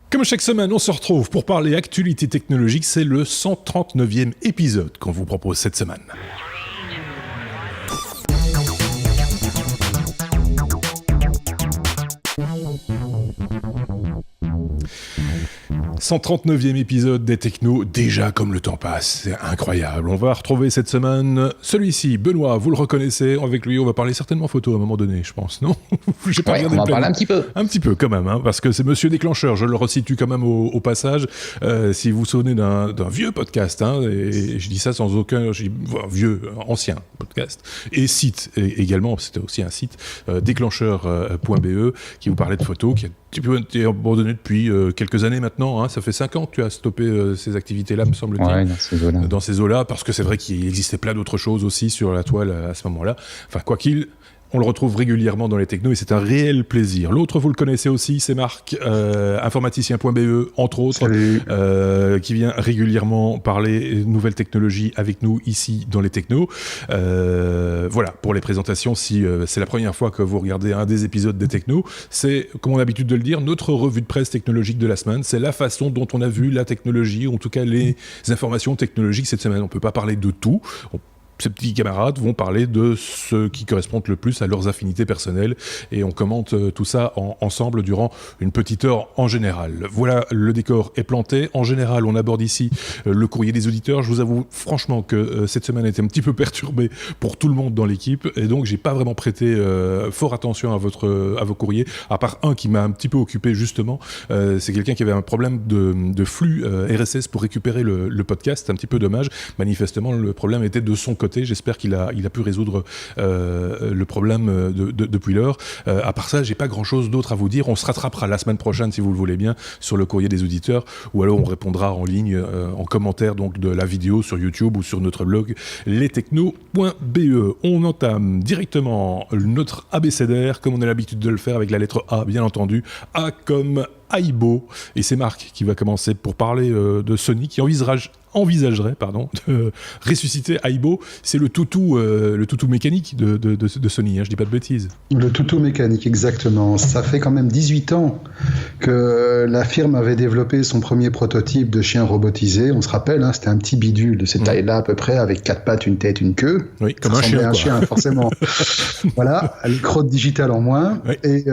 Comme chaque semaine, on se retrouve pour parler actualité technologique. C'est le 139e épisode qu'on vous propose cette semaine. « 139e épisode des Technos, déjà comme le temps passe, c'est incroyable. On va retrouver cette semaine celui-ci, Benoît, vous le reconnaissez, avec lui on va parler certainement photo à un moment donné, je pense, non? J'ai pas regardé on va en parler un petit peu. Un petit peu quand même, hein, parce que c'est Monsieur Déclencheur, je le resitue quand même au passage. Si vous vous souvenez d'un vieux podcast, hein, et je dis ça sans aucun... vieux, ancien podcast, et site également, c'était aussi un site, déclencheur.be, qui vous parlait de photos, qui a un peu été abandonné depuis quelques années maintenant, hein. Ça fait 5 ans que tu as stoppé ces activités-là, me semble-t-il. Ouais, dans ces eaux-là, parce que c'est vrai qu'il existait plein d'autres choses aussi sur la toile à ce moment-là. Enfin, quoi qu'il... On le retrouve régulièrement dans les technos et c'est un réel plaisir. L'autre, vous le connaissez aussi, c'est Marc, informaticien.be, entre autres, qui vient régulièrement parler nouvelles technologies avec nous ici dans les technos. Voilà, pour les présentations, si c'est la première fois que vous regardez un des épisodes des technos, c'est, comme on a l'habitude de le dire, notre revue de presse technologique de la semaine. C'est la façon dont on a vu la technologie, ou en tout cas les informations technologiques cette semaine. On ne peut pas parler de tout. Ces petits camarades vont parler de ce qui correspond le plus à leurs affinités personnelles et on commente tout ça ensemble durant une petite heure en général. Voilà, le décor est planté. En général, on aborde ici le courrier des auditeurs. Je vous avoue franchement que cette semaine a été un petit peu perturbée pour tout le monde dans l'équipe et donc j'ai pas vraiment prêté fort attention à vos courriers, à part un qui m'a un petit peu occupé justement. C'est quelqu'un qui avait un problème de flux RSS pour récupérer le podcast. C'est un petit peu dommage. Manifestement, le problème était de son côté. J'espère qu'il a pu résoudre le problème depuis l'heure. À part ça, j'ai pas grand-chose d'autre à vous dire. On se rattrapera la semaine prochaine, si vous le voulez bien, sur le courrier des auditeurs, ou alors on répondra en ligne, en commentaire donc, de la vidéo sur YouTube ou sur notre blog lestechno.be. On entame directement notre abécédaire, comme on a l'habitude de le faire avec la lettre A, bien entendu. A comme Aibo, et c'est Marc qui va commencer pour parler de Sony qui envisagerait de ressusciter Aibo. C'est le toutou mécanique de Sony, hein, je dis pas de bêtises. Le toutou mécanique, exactement. Ça fait quand même 18 ans que la firme avait développé son premier prototype de chien robotisé. On se rappelle, hein, c'était un petit bidule de cette taille-là à peu près, avec 4 pattes, une tête, une queue. Oui, comme un chien. Un chien, forcément. Voilà, les crottes digitales en moins. Oui. Et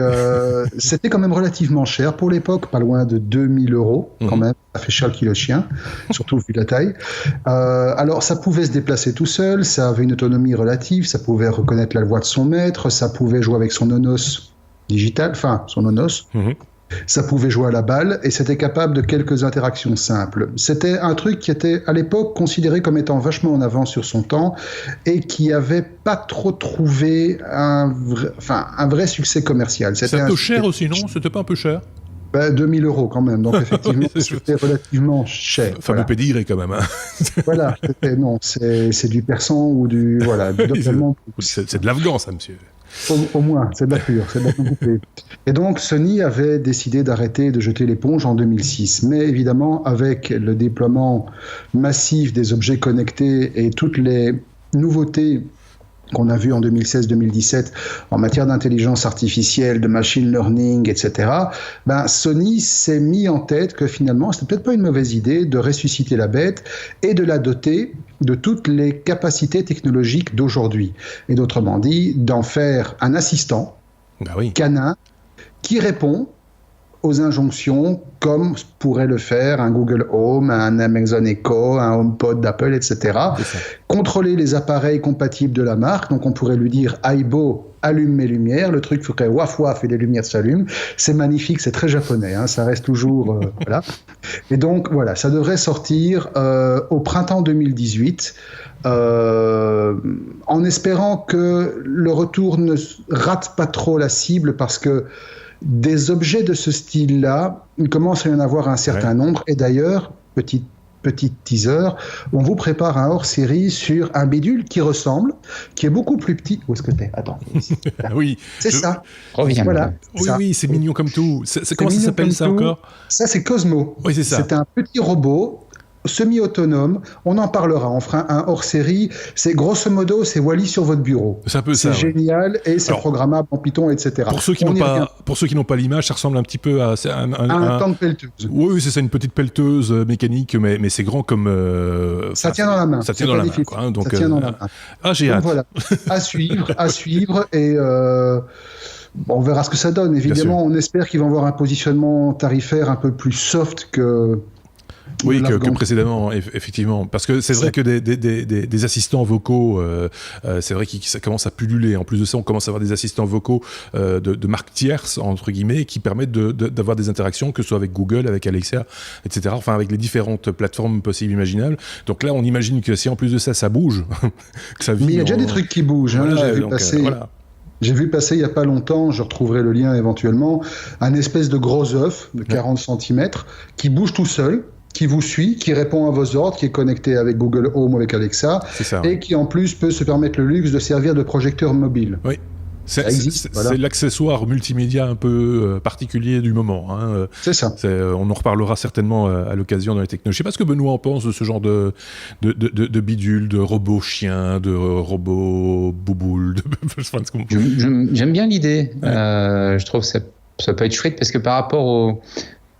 c'était quand même relativement cher pour l'époque, pas loin de 2000 € quand même. Ça fait cher le kilo chien, surtout vu la taille. Alors, ça pouvait se déplacer tout seul, ça avait une autonomie relative, ça pouvait reconnaître la voix de son maître, ça pouvait jouer avec son onos digital, enfin, son onos. Ça pouvait jouer à la balle et c'était capable de quelques interactions simples. C'était un truc qui était à l'époque considéré comme étant vachement en avance sur son temps et qui n'avait pas trop trouvé un vrai succès commercial. C'était un peu cher aussi, non? C'était pas un peu cher? 2000 € quand même, donc effectivement c'était relativement cher. Fameux pédigré quand même. Hein. Voilà, c'est du persan ou du c'est de l'afghan ça, monsieur. Au moins, c'est de la pure, c'est de la coupée. Et donc Sony avait décidé d'arrêter de jeter l'éponge en 2006, mais évidemment avec le déploiement massif des objets connectés et toutes les nouveautés qu'on a vu en 2016-2017 en matière d'intelligence artificielle, de machine learning, etc., Sony s'est mis en tête que finalement, c'était peut-être pas une mauvaise idée de ressusciter la bête et de la doter de toutes les capacités technologiques d'aujourd'hui. Et d'autrement dit, d'en faire un assistant canin qui répond aux injonctions comme pourrait le faire un Google Home, un Amazon Echo, un HomePod d'Apple, etc. Contrôler les appareils compatibles de la marque. Donc on pourrait lui dire Aibo, allume mes lumières. Le truc ferait waf waf et les lumières s'allument. C'est magnifique, c'est très japonais. Hein, ça reste toujours voilà. Et donc voilà, ça devrait sortir au printemps 2018. En espérant que le retour ne rate pas trop la cible parce que des objets de ce style-là, il commence à y en avoir un certain nombre. Et d'ailleurs, petit teaser, on vous prépare un hors-série sur un bidule qui ressemble, qui est beaucoup plus petit. Où est-ce que t'es? Attends. Oui. Ça. Reviens. Voilà. Oui, c'est mignon comme tout. Comment ça s'appelle ça encore? Ça, c'est Cosmo. Oui, c'est ça. C'est un petit robot semi-autonome. On en parlera. On fera un hors-série. C'est grosso modo, c'est Wall-E sur votre bureau. C'est un peu ça. C'est génial et c'est programmable en Python, etc. Pour ceux qui n'ont pas l'image, ça ressemble un petit peu à un tank pelleteuse. Oui, c'est ça, une petite pelleteuse mécanique, mais c'est grand comme. Ça tient dans la main. Ça tient dans la main, quoi. Hein, donc, ça tient dans la main. Ah, j'ai hâte. Voilà. À suivre et. On verra ce que ça donne. Évidemment, on espère qu'ils vont avoir un positionnement tarifaire un peu plus soft que. Oui, que précédemment, effectivement. Parce que c'est vrai que des assistants vocaux, c'est vrai que ça commence à pulluler. En plus de ça, on commence à avoir des assistants vocaux de marque tierce, entre guillemets, qui permettent d'avoir des interactions, que ce soit avec Google, avec Alexa, etc. Enfin, avec les différentes plateformes possibles, imaginables. Donc là, on imagine que si en plus de ça, ça bouge, que ça vit. Mais il y a déjà des trucs qui bougent. Hein, voilà, j'ai vu passer. Voilà. J'ai vu passer il n'y a pas longtemps, je retrouverai le lien éventuellement, un espèce de gros œuf de 40 cm qui bouge tout seul, qui vous suit, qui répond à vos ordres, qui est connecté avec Google Home ou avec Alexa, et qui en plus peut se permettre le luxe de servir de projecteur mobile. Oui. C'est l'accessoire multimédia un peu particulier du moment. Hein. C'est ça. On en reparlera certainement à l'occasion dans les technologies. Je ne sais pas ce que Benoît en pense de ce genre de bidule, de robots chiens, de robots bouboules. J'aime bien l'idée. Ouais. Je trouve que ça peut être chouette parce que par rapport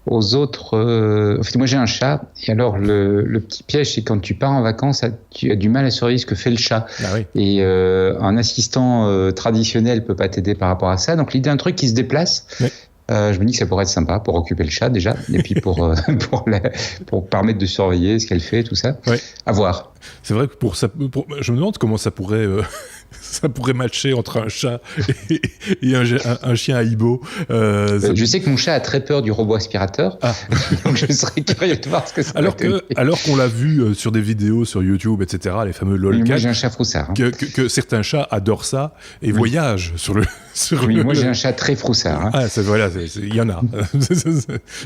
aux autres... En fait, moi, j'ai un chat. Et alors, le petit piège, c'est quand tu pars en vacances, tu as du mal à surveiller ce que fait le chat. Ah oui. Et un assistant traditionnel peut pas t'aider par rapport à ça. Donc, l'idée d'un truc qui se déplace... Oui. Je me dis que ça pourrait être sympa pour occuper le chat déjà, et puis pour permettre de surveiller ce qu'elle fait, tout ça. Oui. À voir. C'est vrai que je me demande comment ça pourrait matcher entre un chat et un chien à hibou. Je sais que mon chat a très peur du robot aspirateur, donc je serais curieux de voir ce que ça va donner. Alors qu'on l'a vu sur des vidéos sur YouTube, etc., les fameux lolcats. Moi j'ai un chat froussard. Que certains chats adorent ça et voyagent sur le. Moi j'ai un chat très froussard. Ah, voilà, il y en a.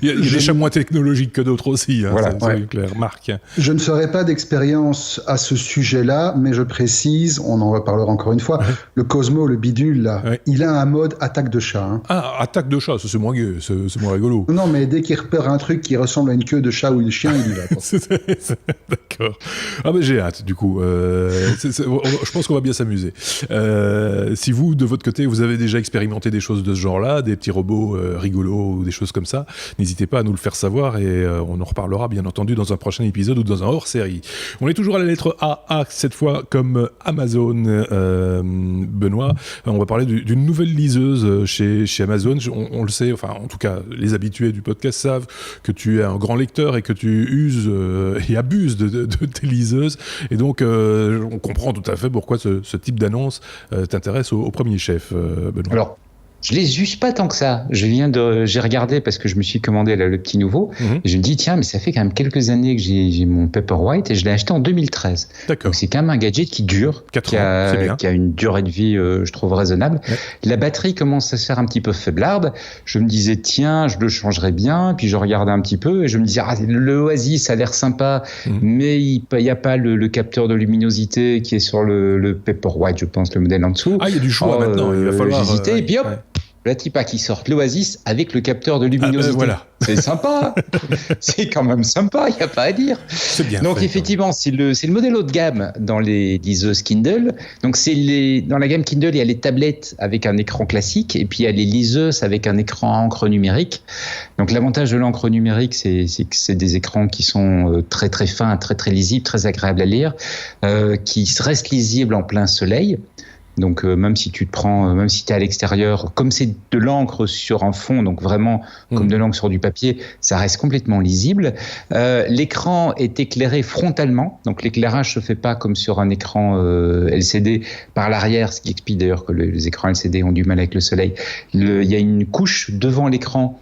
Il y a des chats moins technologiques que d'autres aussi. Hein, voilà, c'est clair, Marc. Je ne ferai pas d'expérience à ce sujet-là, mais je précise, on en reparlera encore une fois, le Cosmo, le bidule, là, il a un mode attaque de chat. Hein. Ah, attaque de chat, ça c'est moins gai, c'est moins rigolo. Non, mais dès qu'il repère un truc qui ressemble à une queue de chat ou de chien, il y va. D'accord. Ah, mais j'ai hâte, du coup. Je pense qu'on va bien s'amuser. Si vous, de votre côté, vous avez déjà expérimenté des choses de ce genre-là, des petits robots rigolos ou des choses comme ça, n'hésitez pas à nous le faire savoir et on en reparlera bien entendu dans un prochain épisode ou dans un hors-série. On est toujours à la lettre A, cette fois comme Amazon. Benoît, on va parler d'une nouvelle liseuse chez Amazon. On le sait, enfin en tout cas les habitués du podcast savent que tu es un grand lecteur et que tu uses et abuses de tes liseuses et donc on comprend tout à fait pourquoi ce type d'annonce t'intéresse au premier chef, Benoît. Alors, je les use pas tant que ça. J'ai regardé parce que je me suis commandé là, le petit nouveau. Et je me dis, tiens, mais ça fait quand même quelques années que j'ai mon Paperwhite et je l'ai acheté en 2013. D'accord. Donc c'est quand même un gadget qui dure, 4 ans, c'est bien. Qui a une durée de vie, je trouve, raisonnable. Ouais. La batterie commence à se faire un petit peu faiblarde. Je me disais, tiens, je le changerais bien. Puis je regardais un petit peu et je me disais, le Oasis, ça a l'air sympa, mais il n'y a pas le capteur de luminosité qui est sur le Paperwhite, je pense, le modèle en dessous. Ah, il y a du choix maintenant, il va falloir... J'hésitais, et puis hop, la typa qui sort l'Oasis avec le capteur de luminosité. Voilà. C'est sympa. C'est quand même sympa, il n'y a pas à dire. C'est bien. Donc, effectivement, c'est le modèle haut de gamme dans les liseuses Kindle. Donc, dans la gamme Kindle, il y a les tablettes avec un écran classique et puis il y a les liseuses avec un écran encre numérique. Donc, l'avantage de l'encre numérique, c'est que c'est des écrans qui sont très, très fins, très, très lisibles, très agréables à lire, qui restent lisibles en plein soleil. Donc même si tu es à l'extérieur, comme c'est de l'encre sur un fond, donc vraiment comme de l'encre sur du papier, ça reste complètement lisible. L'écran est éclairé frontalement, donc l'éclairage se fait pas comme sur un écran LCD par l'arrière, ce qui explique d'ailleurs que les écrans LCD ont du mal avec le soleil. Il y a une couche devant l'écran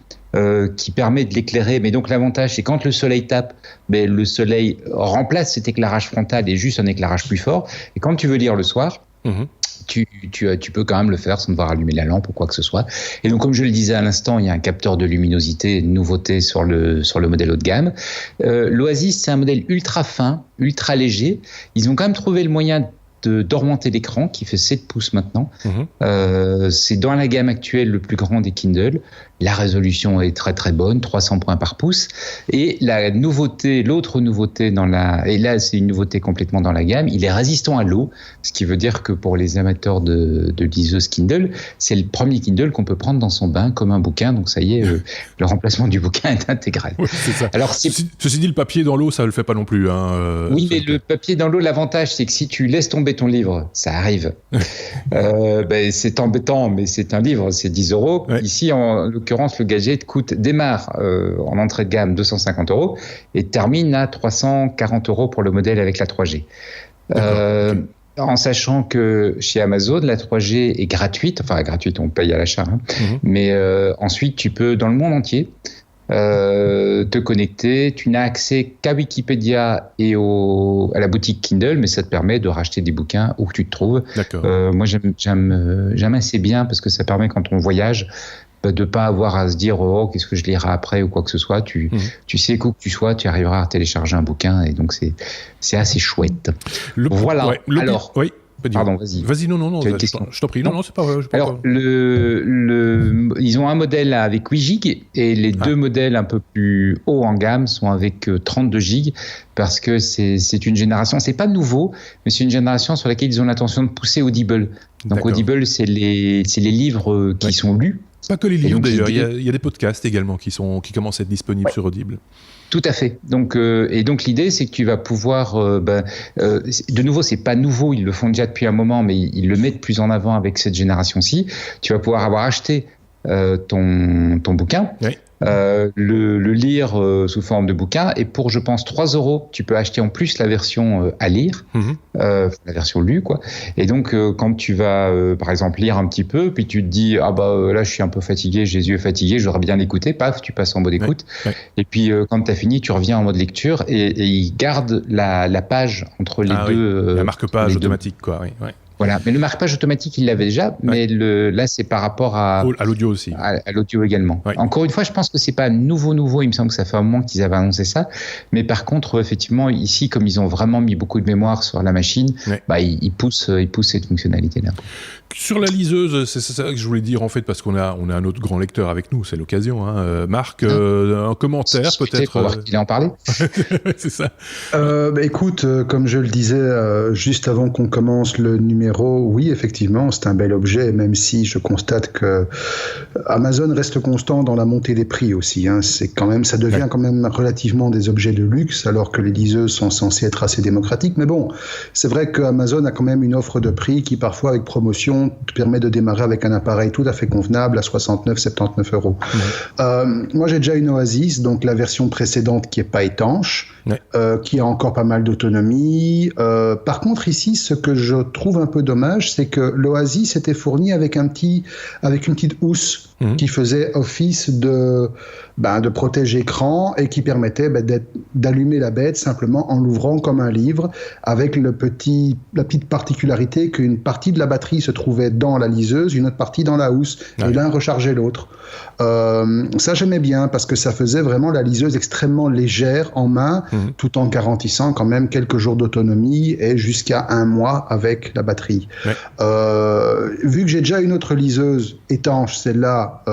qui permet de l'éclairer, mais donc l'avantage c'est quand le soleil tape, le soleil remplace cet éclairage frontal et juste un éclairage plus fort. Et quand tu veux lire le soir, tu peux quand même le faire sans devoir allumer la lampe ou quoi que ce soit. Et donc, comme je le disais à l'instant, il y a un capteur de luminosité, une nouveauté sur le modèle haut de gamme. L'Oasis, c'est un modèle ultra fin, ultra léger. Ils ont quand même trouvé le moyen d'augmenter l'écran qui fait 7 pouces maintenant. C'est dans la gamme actuelle le plus grand des Kindle. La résolution est très très bonne, 300 points par pouce. Et l'autre nouveauté et là c'est une nouveauté complètement dans la gamme, il est résistant à l'eau, ce qui veut dire que pour les amateurs de liseuses Kindle, c'est le premier Kindle qu'on peut prendre dans son bain comme un bouquin. Donc ça y est, le remplacement du bouquin est intégral. Oui, c'est ça. Alors, ceci dit, le papier dans l'eau, ça le fait pas non plus. Oui, mais le papier dans l'eau, l'avantage, c'est que si tu laisses tomber ton livre, ça arrive. C'est embêtant, mais c'est un livre, c'est 10 €. Ouais. Ici, en l'occurrence, le gadget démarre en entrée de gamme 250 € et termine à 340 € pour le modèle avec la 3G. En sachant que chez Amazon, la 3G est gratuite, on paye à l'achat, mais ensuite tu peux, dans le monde entier, te connecter. Tu n'as accès qu'à Wikipédia et à la boutique Kindle, mais ça te permet de racheter des bouquins où tu te trouves. Moi, j'aime assez bien parce que ça permet, quand on voyage, de pas avoir à se dire qu'est-ce que je lirai après ou quoi que ce soit. Tu sais qu'où que tu sois, tu arriveras à télécharger un bouquin, et donc c'est assez chouette. Voilà. Alors. Oui. Pardon, vas-y. Vas-y, non, je t'en prie. Non, c'est pas vrai. Alors, ils ont un modèle avec 8 gigs et les deux modèles un peu plus haut en gamme sont avec 32 gigs, parce que c'est une génération, c'est pas nouveau, mais c'est une génération sur laquelle ils ont l'intention de pousser Audible. Donc Audible, c'est les livres qui sont lus. Pas que les livres d'ailleurs, il y a des podcasts également qui commencent à être disponibles sur Audible. Tout à fait. Donc l'idée, c'est que tu vas pouvoir, de nouveau, c'est pas nouveau, ils le font déjà depuis un moment, mais ils le mettent plus en avant avec cette génération-ci. Tu vas pouvoir avoir acheté ton bouquin, le lire sous forme de bouquin, et pour, je pense, 3 €, tu peux acheter en plus la version à lire, la version lue, quoi. Et donc, quand tu vas, par exemple, lire un petit peu, puis tu te dis, là, je suis un peu fatigué, j'ai les yeux fatigués, j'aurais bien écouté, paf, tu passes en mode écoute. Et puis, quand tu as fini, tu reviens en mode lecture, et ils gardent la page entre les deux. La marque-page automatique, quoi, oui. Voilà, mais le marque-page automatique, il l'avait déjà, mais là, c'est par rapport à l'audio aussi. À l'audio également. Encore une fois, je pense que c'est pas nouveau. Il me semble que ça fait un moment qu'ils avaient annoncé ça. Mais par contre, effectivement, ici, comme ils ont vraiment mis beaucoup de mémoire sur la machine, ils poussent cette fonctionnalité-là. Sur la liseuse, c'est ça que je voulais dire en fait, parce qu'on a un autre grand lecteur avec nous, c'est l'occasion. Marc, un commentaire peut-être pour voir qu'il en parlait. C'est ça. Écoute, comme je le disais juste avant qu'on commence le numéro, oui, effectivement, c'est un bel objet, même si je constate que Amazon reste constant dans la montée des prix aussi. C'est quand même, ça devient quand même relativement des objets de luxe, alors que les liseuses sont censées être assez démocratiques. Mais bon, c'est vrai qu'Amazon a quand même une offre de prix qui, parfois, avec promotion, te permet de démarrer avec un appareil tout à fait convenable à 69-79 €. Moi, j'ai déjà une Oasis, donc la version précédente qui n'est pas étanche, qui a encore pas mal d'autonomie. Par contre, ici, ce que je trouve un peu dommage, c'est que l'Oasis était fourni avec une petite housse qui faisait office de protège-écran et qui permettait d'allumer la bête simplement en l'ouvrant comme un livre, avec la petite particularité qu'une partie de la batterie se trouvait dans la liseuse, une autre partie dans la housse, et l'un rechargeait l'autre. Ça, j'aimais bien, parce que ça faisait vraiment la liseuse extrêmement légère en main, tout en garantissant quand même quelques jours d'autonomie et jusqu'à 1 mois avec la batterie. Vu que j'ai déjà une autre liseuse étanche, celle-là,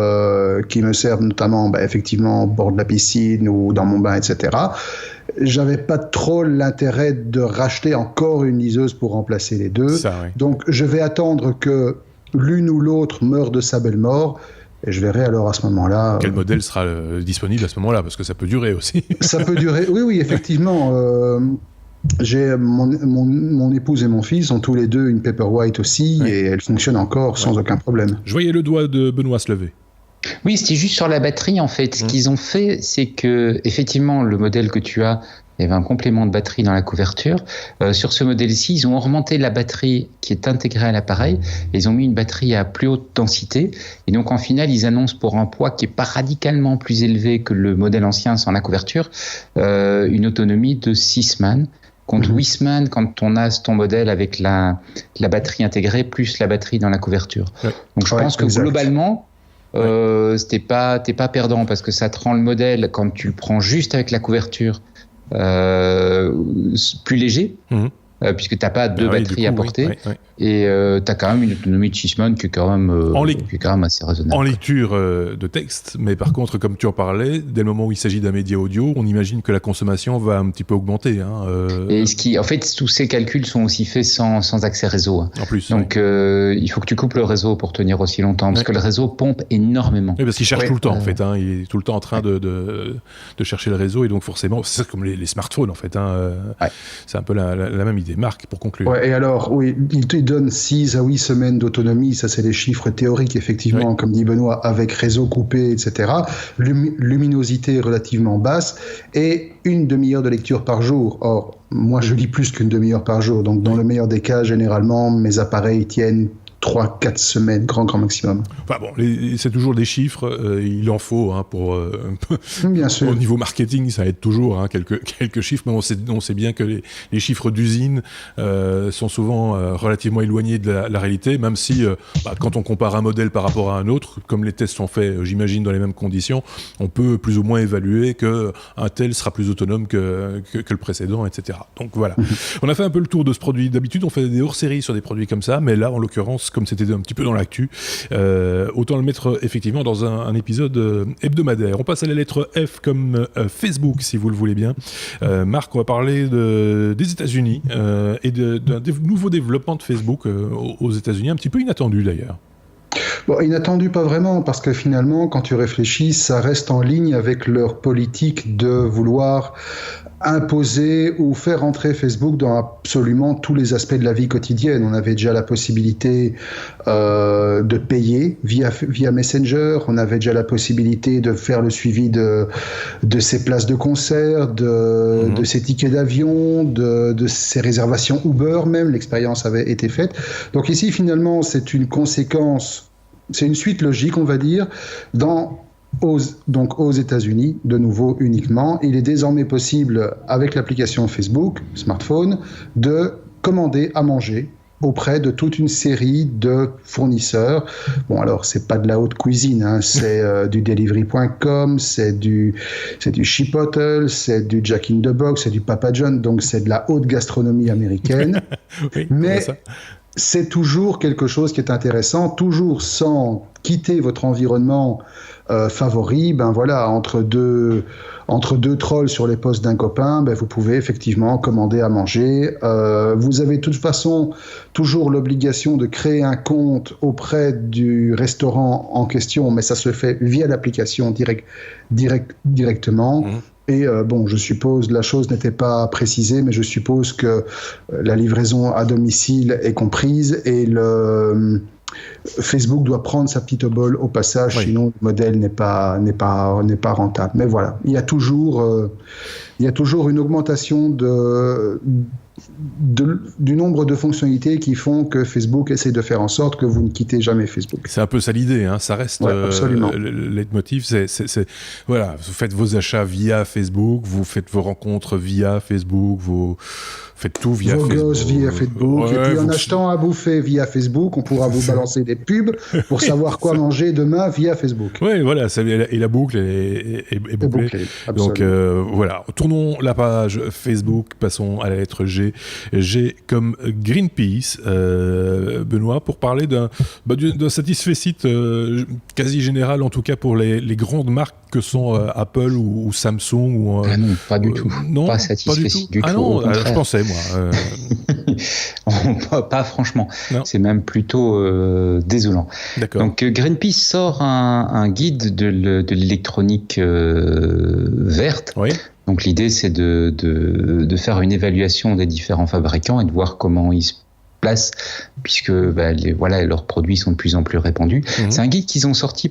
qui me sert notamment effectivement au bord de la piscine ou dans mon bain, etc., j'avais pas trop l'intérêt de racheter encore une liseuse pour remplacer les deux. Donc je vais attendre que l'une ou l'autre meure de sa belle mort, et je verrai alors à ce moment-là. Quel modèle sera disponible à ce moment-là, parce que ça peut durer aussi. Ça peut durer, oui, effectivement. J'ai mon épouse et mon fils ont tous les deux une Paperwhite aussi, et elle fonctionne encore sans aucun problème. Je voyais le doigt de Benoît se lever. Oui, c'était juste sur la batterie en fait. Ce qu'ils ont fait, c'est que effectivement le modèle que tu as, il y avait un complément de batterie dans la couverture. Sur ce modèle-ci, ils ont augmenté la batterie qui est intégrée à l'appareil. Et ils ont mis une batterie à plus haute densité. Et donc en final, ils annoncent pour un poids qui est pas radicalement plus élevé que le modèle ancien sans la couverture, une autonomie de 6 semaines. Contre 8 semaines quand on a ton modèle avec la batterie intégrée plus la batterie dans la couverture. Donc je pense que globalement, t'es pas perdant, parce que ça te rend le modèle, quand tu le prends juste avec la couverture, plus léger. puisque tu n'as pas deux batteries à porter. Et tu as quand même une autonomie de 6 semaines qui est quand même assez raisonnable. En lecture de texte, mais par contre, comme tu en parlais, dès le moment où il s'agit d'un média audio, on imagine que la consommation va un petit peu augmenter. Et en fait, tous ces calculs sont aussi faits sans accès réseau. En plus. Donc, il faut que tu coupes le réseau pour tenir aussi longtemps, parce que le réseau pompe énormément. Oui, parce qu'il cherche tout le temps, en fait. Il est tout le temps en train de chercher le réseau, et donc forcément, c'est comme les smartphones, en fait. C'est un peu la même idée. Marc, pour conclure. Ouais, et alors, oui, il te donne 6 à 8 semaines d'autonomie, ça c'est les chiffres théoriques, effectivement, comme dit Benoît, avec réseau coupé, etc. Luminosité relativement basse, et une demi-heure de lecture par jour. Or, moi je lis plus qu'une demi-heure par jour, donc dans le meilleur des cas, généralement, mes appareils tiennent 3-4 semaines, grand maximum. Enfin bon, c'est toujours des chiffres, il en faut pour... Bien sûr. Au niveau marketing, ça aide toujours, quelques chiffres, mais on sait bien que les chiffres d'usine sont souvent relativement éloignés de la réalité, même si quand on compare un modèle par rapport à un autre, comme les tests sont faits, j'imagine, dans les mêmes conditions, on peut plus ou moins évaluer qu'un tel sera plus autonome que le précédent, etc. Donc voilà. On a fait un peu le tour de ce produit. D'habitude, on fait des hors-séries sur des produits comme ça, mais là, en l'occurrence, comme c'était un petit peu dans l'actu, autant le mettre effectivement dans un épisode hebdomadaire. On passe à la lettre F comme Facebook, si vous le voulez bien. Marc, on va parler des États-Unis et d'un nouveau développement de Facebook aux États-Unis, un petit peu inattendu d'ailleurs. Bon, inattendu pas vraiment, parce que finalement, quand tu réfléchis, ça reste en ligne avec leur politique de vouloir imposer ou faire entrer Facebook dans absolument tous les aspects de la vie quotidienne. On avait déjà la possibilité de payer via Messenger, on avait déjà la possibilité de faire le suivi de ses places de concert, de ses tickets d'avion, de ses réservations Uber même, l'expérience avait été faite. Donc ici, finalement, c'est une conséquence, c'est une suite logique, on va dire, donc aux États-Unis, de nouveau uniquement. Il est désormais possible, avec l'application Facebook, smartphone, de commander à manger auprès de toute une série de fournisseurs. Bon, alors, c'est pas de la haute cuisine, c'est du delivery.com, c'est du Chipotle, c'est du Jack in the Box, c'est du Papa John, donc c'est de la haute gastronomie américaine. Oui, mais c'est toujours quelque chose qui est intéressant, toujours sans quitter votre environnement favori. Entre deux trolls sur les postes d'un copain, vous pouvez effectivement commander à manger. Vous avez de toute façon toujours l'obligation de créer un compte auprès du restaurant en question, mais ça se fait via l'application directement. Et je suppose, la chose n'était pas précisée, mais je suppose que la livraison à domicile est comprise et Facebook doit prendre sa petite obole au passage, sinon le modèle n'est pas rentable. Mais voilà, il y a toujours une augmentation du nombre de fonctionnalités qui font que Facebook essaie de faire en sorte que vous ne quittez jamais Facebook. C'est un peu ça l'idée, ça reste le leitmotiv. Voilà, vous faites vos achats via Facebook, vous faites vos rencontres via Facebook, vous faites tout via Facebook. Vos gosses via Facebook, et puis en achetant à bouffer via Facebook, on pourra vous balancer des pubs pour savoir quoi manger demain via Facebook. Oui, voilà, et la boucle est bouclée. Donc voilà, tournons la page Facebook, passons à la lettre G. G comme Greenpeace, Benoît, pour parler d'un satisfecit quasi général, en tout cas pour les grandes marques que sont Apple ou Samsung. Ah non, pas du tout. Non, pas satisfecit du tout. Ah non, je pensais, moi. Pas franchement. Non. C'est même plutôt désolant. D'accord. Donc Greenpeace sort un guide de l'électronique verte. Oui. Donc l'idée, c'est de faire une évaluation des différents fabricants et de voir comment ils se placent, puisque leurs produits sont de plus en plus répandus. C'est un guide qu'ils ont sorti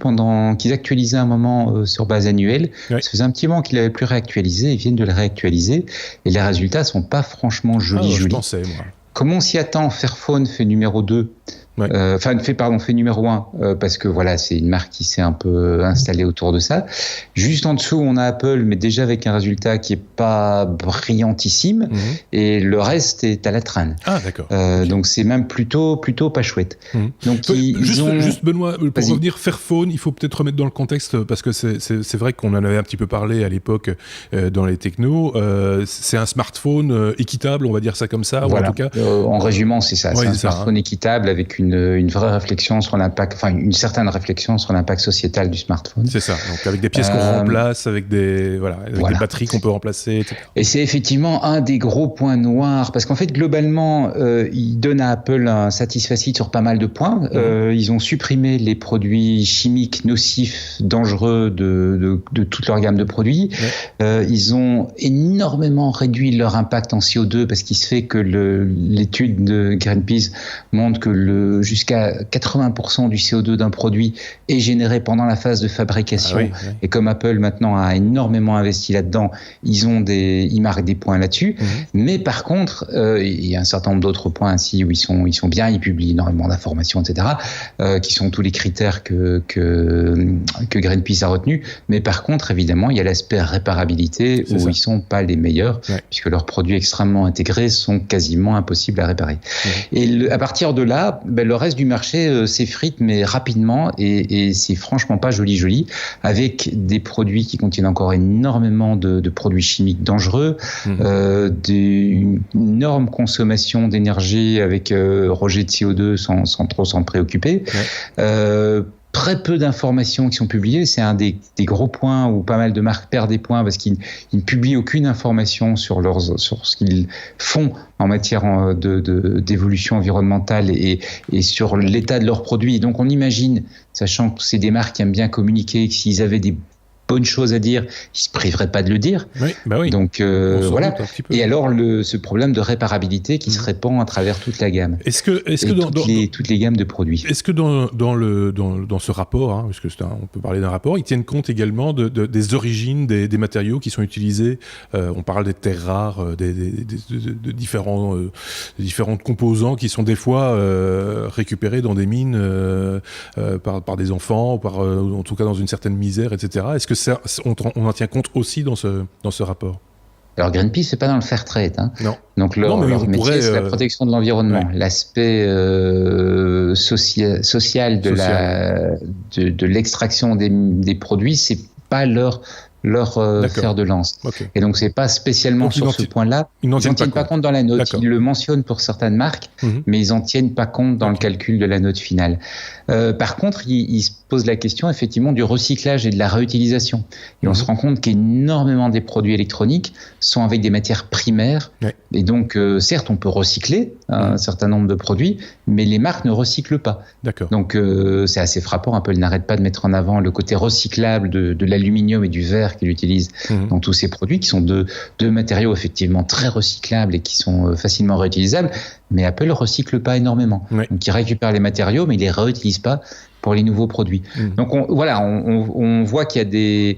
qu'ils actualisaient un moment sur base annuelle. Ça faisait un petit moment qu'ils l'avaient plus réactualisé, ils viennent de le réactualiser, et les résultats sont pas franchement jolis. Je pensais, moi. Comme on s'y attend, Fairphone fait numéro 2 Ouais. Fait numéro 1 parce que voilà, c'est une marque qui s'est un peu installée autour de ça. Juste en dessous, on a Apple, mais déjà avec un résultat qui est pas brillantissime, et le reste est à la traîne. Ah, d'accord. Donc c'est même plutôt pas chouette. Donc juste Benoît, pour revenir Fairphone, il faut peut-être remettre dans le contexte parce que c'est vrai qu'on en avait un petit peu parlé à l'époque dans les technos. C'est un smartphone équitable, on va dire ça comme ça, voilà. ou en tout cas. En résumant, c'est ça. C'est un smartphone équitable avec une vraie réflexion sur l'impact, une certaine réflexion sur l'impact sociétal du smartphone. C'est ça. Donc avec des pièces qu'on remplace, avec des des batteries qu'on peut remplacer, etc. Et c'est effectivement un des gros points noirs parce qu'en fait globalement, ils donnent à Apple un satisfacit sur pas mal de points. Ils ont supprimé les produits chimiques nocifs, dangereux de toute leur gamme de produits. Ils ont énormément réduit leur impact en CO2 parce qu'il se fait que l'étude de Greenpeace montre que jusqu'à 80% du CO2 d'un produit est généré pendant la phase de fabrication. Et comme Apple maintenant a énormément investi là-dedans, ils marquent des points là-dessus. Mais par contre, il y a un certain nombre d'autres points ainsi où ils sont bien, ils publient énormément d'informations, etc., qui sont tous les critères que Greenpeace a retenus. Mais par contre, évidemment, il y a l'aspect réparabilité où ils sont pas les meilleurs, puisque leurs produits extrêmement intégrés sont quasiment impossibles à réparer. Et à partir de là, le reste du marché s'effrite, mais rapidement, et c'est franchement pas joli, avec des produits qui contiennent encore énormément de produits chimiques dangereux, une énorme consommation d'énergie avec rejet de CO2 sans trop s'en préoccuper. Très peu d'informations qui sont publiées. C'est un des gros points où pas mal de marques perdent des points parce qu'ils ne publient aucune information sur ce qu'ils font en matière d'évolution environnementale et sur l'état de leurs produits. Donc on imagine, sachant que c'est des marques qui aiment bien communiquer, que s'ils avaient des bonnes choses à dire, ils se priveraient pas de le dire. Oui. Donc voilà. Et alors ce problème de réparabilité qui se répand à travers toute la gamme. Est-ce que toutes les gammes de produits. Est-ce que dans ce rapport, parce que on peut parler d'un rapport, ils tiennent compte également des origines des matériaux qui sont utilisés. On parle des terres rares, de différents composants qui sont des fois récupérés dans des mines par des enfants, en tout cas dans une certaine misère, etc. Est-ce que on en tient compte aussi dans ce rapport? Alors Greenpeace, c'est pas dans le fair trade. Non. Donc leur métier, c'est la protection de l'environnement. L'aspect social de l'extraction des produits, c'est pas leur fer de lance. Et donc c'est pas spécialement sur ce point-là. Ils n'en tiennent pas compte dans la note. Ils le mentionnent pour certaines marques, mais ils n'en tiennent pas compte dans le calcul de la note finale. Par contre, ils se posent la question effectivement du recyclage et de la réutilisation. Et on se rend compte qu'énormément des produits électroniques sont avec des matières primaires. Et donc, certes, on peut recycler un certain nombre de produits, mais les marques ne recyclent pas. Donc, c'est assez frappant. Apple n'arrête pas de mettre en avant le côté recyclable de l'aluminium et du verre qu'il utilise dans tous ces produits, qui sont deux matériaux effectivement très recyclables et qui sont facilement réutilisables. Mais Apple ne recycle pas énormément. Donc, il récupère les matériaux, mais il ne les réutilise pas pour les nouveaux produits. Donc, on voit qu'il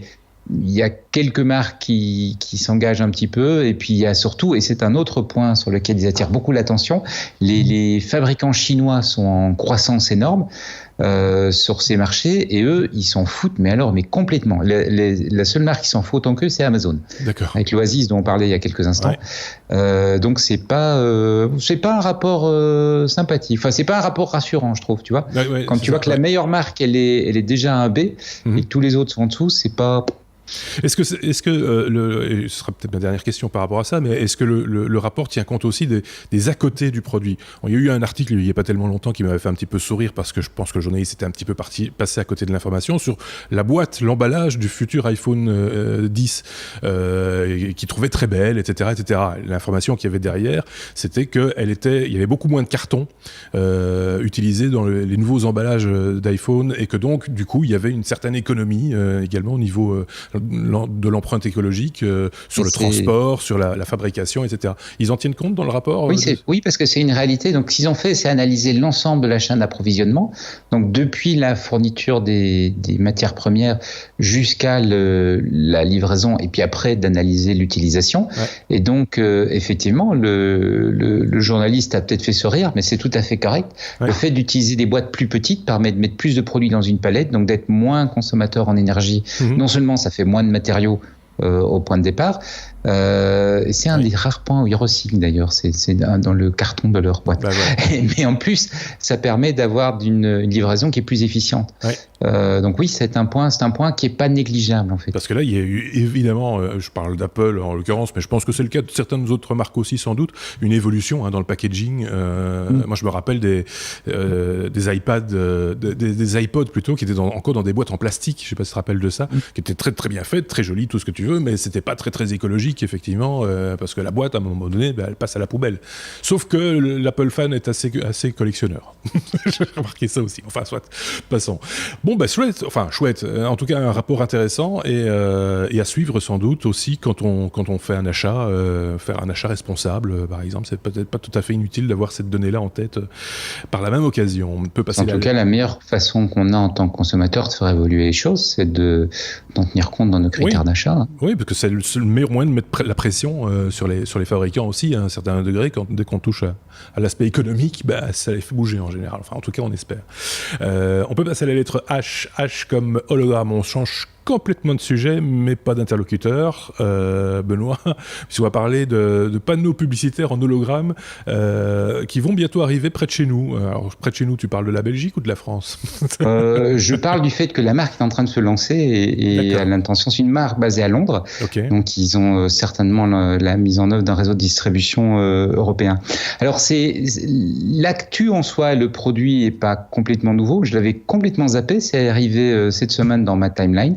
y a quelques marques qui s'engagent un petit peu, et puis il y a surtout, et c'est un autre point sur lequel ils attirent beaucoup l'attention, les fabricants chinois sont en croissance énorme sur ces marchés, et eux, ils s'en foutent, mais complètement. La seule marque qui s'en fout autant qu'eux, c'est Amazon. Avec l'Oasis dont on parlait il y a quelques instants. Donc c'est pas un rapport sympathique. Enfin, c'est pas un rapport rassurant, je trouve. Tu vois, quand tu vois que la meilleure marque, elle est déjà un B, et que tous les autres sont en dessous, c'est pas. Est-ce que ce sera peut-être ma dernière question par rapport à ça, mais est-ce que le rapport tient compte aussi des à côté du produit? Il y a eu un article il n'y a pas tellement longtemps qui m'avait fait un petit peu sourire parce que je pense que le journaliste était un petit peu passé à côté de l'information sur la boîte, l'emballage du futur iPhone 10 qui trouvait très belle, etc., etc. L'information qu'il y avait derrière, c'était qu'il y avait beaucoup moins de carton utilisé dans les nouveaux emballages d'iPhone, et que donc du coup il y avait une certaine économie également au niveau de l'empreinte écologique sur le transport, sur la fabrication, etc. Ils en tiennent compte dans le rapport Oui, parce que c'est une réalité. Donc, ce qu'ils ont fait, c'est analyser l'ensemble de la chaîne d'approvisionnement. Donc, depuis la fourniture des matières premières jusqu'à la livraison, et puis après d'analyser l'utilisation. Ouais. Et donc, effectivement, le journaliste a peut-être fait sourire, mais c'est tout à fait correct. Ouais. Le fait d'utiliser des boîtes plus petites permet de mettre plus de produits dans une palette, donc d'être moins consommateur en énergie. Non seulement ça fait moins de matériaux au point de départ, et c'est un des rares points où ils recyclent d'ailleurs, c'est dans le carton de leur boîte. Mais en plus, ça permet d'avoir une livraison qui est plus efficiente. Donc oui, c'est un point qui est pas négligeable en fait. Parce que là, il y a eu évidemment, je parle d'Apple en l'occurrence, mais je pense que c'est le cas de certaines autres marques aussi sans doute, une évolution dans le packaging. Moi, je me rappelle des iPads, des iPods plutôt, qui étaient encore dans des boîtes en plastique. Je sais pas si tu te rappelles de ça, qui étaient très très bien faites, très jolies, tout ce que tu veux, mais c'était pas très très écologique effectivement, parce que la boîte à un moment donné, elle passe à la poubelle. Sauf que l'Apple fan est assez collectionneur. J'ai remarqué ça aussi. Enfin, soit. Passons. Bon, chouette. En tout cas, un rapport intéressant et à suivre sans doute aussi quand on fait un achat, faire un achat responsable, par exemple. C'est peut-être pas tout à fait inutile d'avoir cette donnée-là en tête par la même occasion. On peut passer. En tout cas, la meilleure façon qu'on a en tant que consommateur de faire évoluer les choses, c'est d'en tenir compte dans nos critères d'achat. Oui, parce que c'est le meilleur moyen de mettre la pression sur les fabricants aussi à un certain degré. Dès qu'on touche à l'aspect économique, ça les fait bouger en général. Enfin, en tout cas, on espère. On peut passer à la lettre H. H comme hologramme. On change complètement de sujet, mais pas d'interlocuteur. Benoît, puisqu'on va parler de panneaux publicitaires en hologramme qui vont bientôt arriver près de chez nous. Alors, près de chez nous, tu parles de la Belgique ou de la France? Je parle du fait que la marque est en train de se lancer et a l'intention, c'est une marque basée à Londres. Okay. Donc, ils ont certainement la mise en œuvre d'un réseau de distribution européen. Alors, c'est l'actu en soi, le produit est pas complètement nouveau. Je l'avais complètement zappé. C'est arrivé cette semaine dans ma timeline.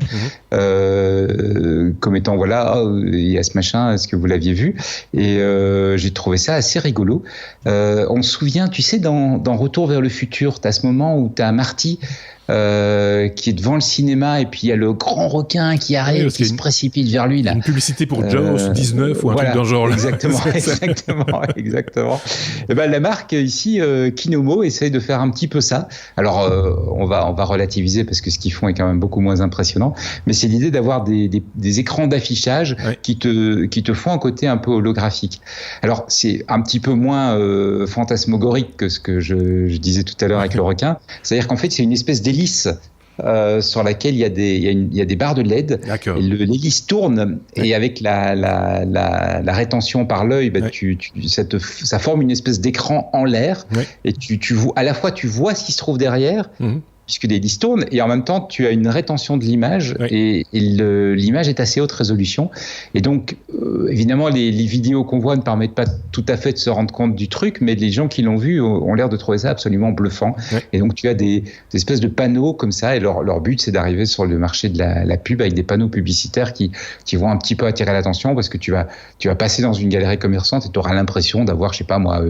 Comme étant il y a ce machin, est-ce que vous l'aviez vu? Et j'ai trouvé ça assez rigolo. On se souvient, tu sais, dans Retour vers le futur, t'as ce moment où t'as Marty qui est devant le cinéma et puis il y a le grand requin qui arrive, qui se précipite vers lui là. Une publicité pour Jaws 19 ou un truc dans le genre là. Exactement. Et la marque ici, Kinomo, essaye de faire un petit peu ça. Alors on va relativiser parce que ce qu'ils font est quand même beaucoup moins impressionnant, mais c'est l'idée d'avoir des écrans d'affichage qui te font un côté un peu holographique. Alors c'est un petit peu moins fantasmagorique que ce que je disais tout à l'heure avec le requin. C'est-à-dire qu'en fait c'est une espèce d'hélice sur laquelle il y a des barres de LED. Et l'hélice tourne et avec la rétention par l'œil, ça forme une espèce d'écran en l'air et tu vois, à la fois tu vois ce qui se trouve derrière. Puisque l'hélice tourne, et en même temps, tu as une rétention de l'image, et l'image est assez haute résolution. Et donc, évidemment, les vidéos qu'on voit ne permettent pas tout à fait de se rendre compte du truc, mais les gens qui l'ont vu ont l'air de trouver ça absolument bluffant. Et donc, tu as des espèces de panneaux comme ça, et leur but, c'est d'arriver sur le marché de la pub avec des panneaux publicitaires qui vont un petit peu attirer l'attention, parce que tu vas passer dans une galerie commerçante et tu auras l'impression d'avoir, je sais pas moi,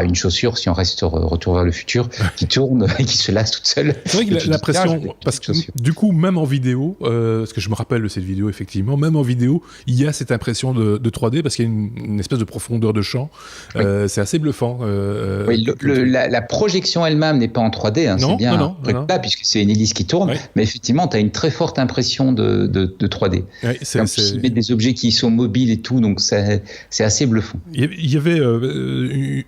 une chaussure, si on reste sur Retour vers le futur, qui tourne et qui se lasse toute seule. C'est vrai que la pression, parce que du coup, même en vidéo, parce que je me rappelle de cette vidéo, effectivement, même en vidéo, il y a cette impression de 3D, parce qu'il y a une espèce de profondeur de champ. C'est assez bluffant. La projection elle-même n'est pas en 3D, c'est bien un truc là, puisque c'est une hélice qui tourne, mais effectivement, tu as une très forte impression de 3D. Ils mettent des objets qui sont mobiles et tout, donc c'est assez bluffant. Il y avait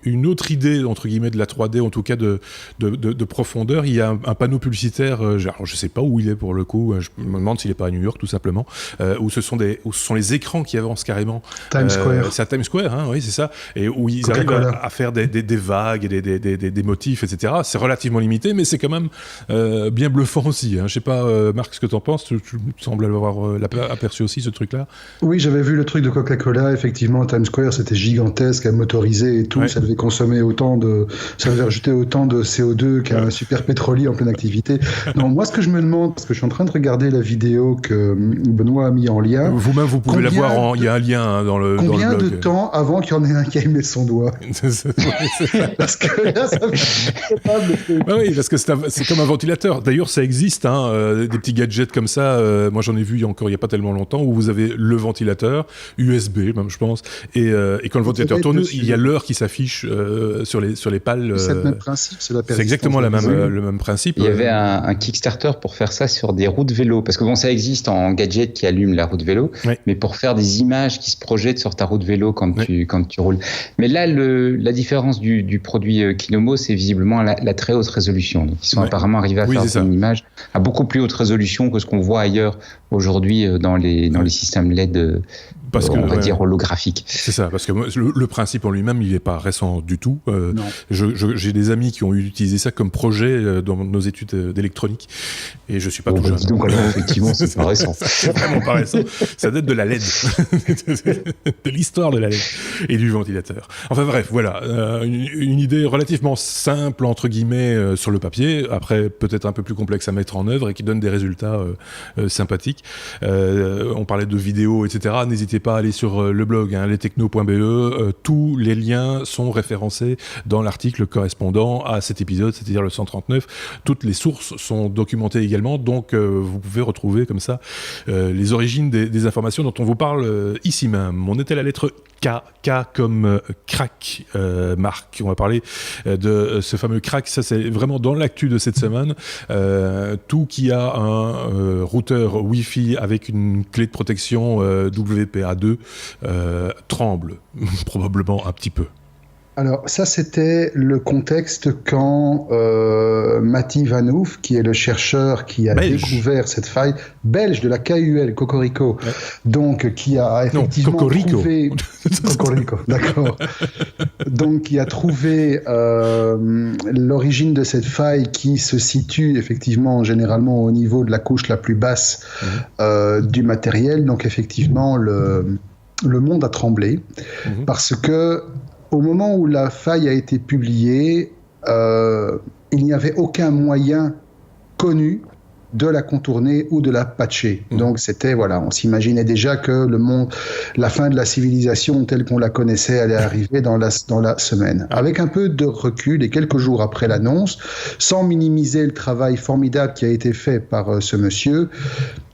une autre idée, entre guillemets, de la 3D, en tout cas de profondeur. Il y a un panneau publicitaire, je ne sais pas où il est pour le coup, je me demande s'il n'est pas à New York tout simplement, où ce sont les écrans qui avancent carrément. Times Square. C'est à Times Square, oui c'est ça, et où ils arrivent à faire des vagues et des motifs, etc. C'est relativement limité, mais c'est quand même bien bluffant aussi. Je ne sais pas, Marc, ce que tu en penses, tu sembles avoir aperçu aussi ce truc-là. Oui, j'avais vu le truc de Coca-Cola, effectivement, Times Square, c'était gigantesque, à motoriser et tout, ça devait consommer ça devait rejeter autant de CO2 qu'un super pétrolier en pleine activité. Non, moi, ce que je me demande, parce que je suis en train de regarder la vidéo que Benoît a mis en lien. Vous-même, vous pouvez la voir, il y a un lien dans le Combien blog. de temps avant qu'il y en ait un qui ait mis son doigt? Parce que là, ça oui, parce que c'est comme un ventilateur. D'ailleurs, ça existe, des petits gadgets comme ça. Moi, j'en ai vu il y a pas tellement longtemps, où vous avez le ventilateur, USB même, je pense, et quand le ventilateur tourne, il y a l'heure qui s'affiche sur les pales. C'est le même principe, c'est exactement le même principe. Il y avait un Kickstarter pour faire ça sur des roues de vélo, parce que bon, ça existe en gadget qui allume la roue de vélo, mais pour faire des images qui se projettent sur ta roue de vélo quand tu roules. Mais là, la différence du produit Kinomo, c'est visiblement la très haute résolution. Donc, ils sont apparemment arrivés à faire une image à beaucoup plus haute résolution que ce qu'on voit ailleurs aujourd'hui dans les systèmes LED. On va dire holographique. C'est ça, parce que le principe en lui-même, il n'est pas récent du tout. J'ai des amis qui ont utilisé ça comme projet dans nos études d'électronique, et je suis pas tout jeune. Donc alors, effectivement, c'est pas récent. C'est vraiment pas récent. Ça date de la LED, de l'histoire de la LED et du ventilateur. Enfin bref, voilà, une idée relativement simple entre guillemets sur le papier. Après, peut-être un peu plus complexe à mettre en œuvre et qui donne des résultats sympathiques. On parlait de vidéos, etc. N'hésitez pas à aller sur le blog, lestechno.be. Tous les liens sont référencés dans l'article correspondant à cet épisode, c'est-à-dire le 139. Toutes les sources sont documentées également, donc vous pouvez retrouver comme ça les origines des informations dont on vous parle ici même. On était à la lettre K comme crack, Marc. On va parler de ce fameux crack. Ça, c'est vraiment dans l'actu de cette semaine. Tout qui a un routeur Wi-Fi avec une clé de protection WPA2 tremble probablement un petit peu. Alors ça, c'était le contexte quand Matti Vanouf, qui est le chercheur qui a découvert cette faille, belge de la KUL, Cocorico, donc qui a effectivement trouvé... Cocorico, d'accord. Donc qui a trouvé l'origine de cette faille qui se situe effectivement généralement au niveau de la couche la plus basse du matériel. Donc effectivement, le monde a tremblé parce que au moment où la faille a été publiée, il n'y avait aucun moyen connu de la contourner ou de la patcher. Donc c'était, on s'imaginait déjà que la fin de la civilisation telle qu'on la connaissait allait arriver dans la semaine. Avec un peu de recul et quelques jours après l'annonce, sans minimiser le travail formidable qui a été fait par ce monsieur,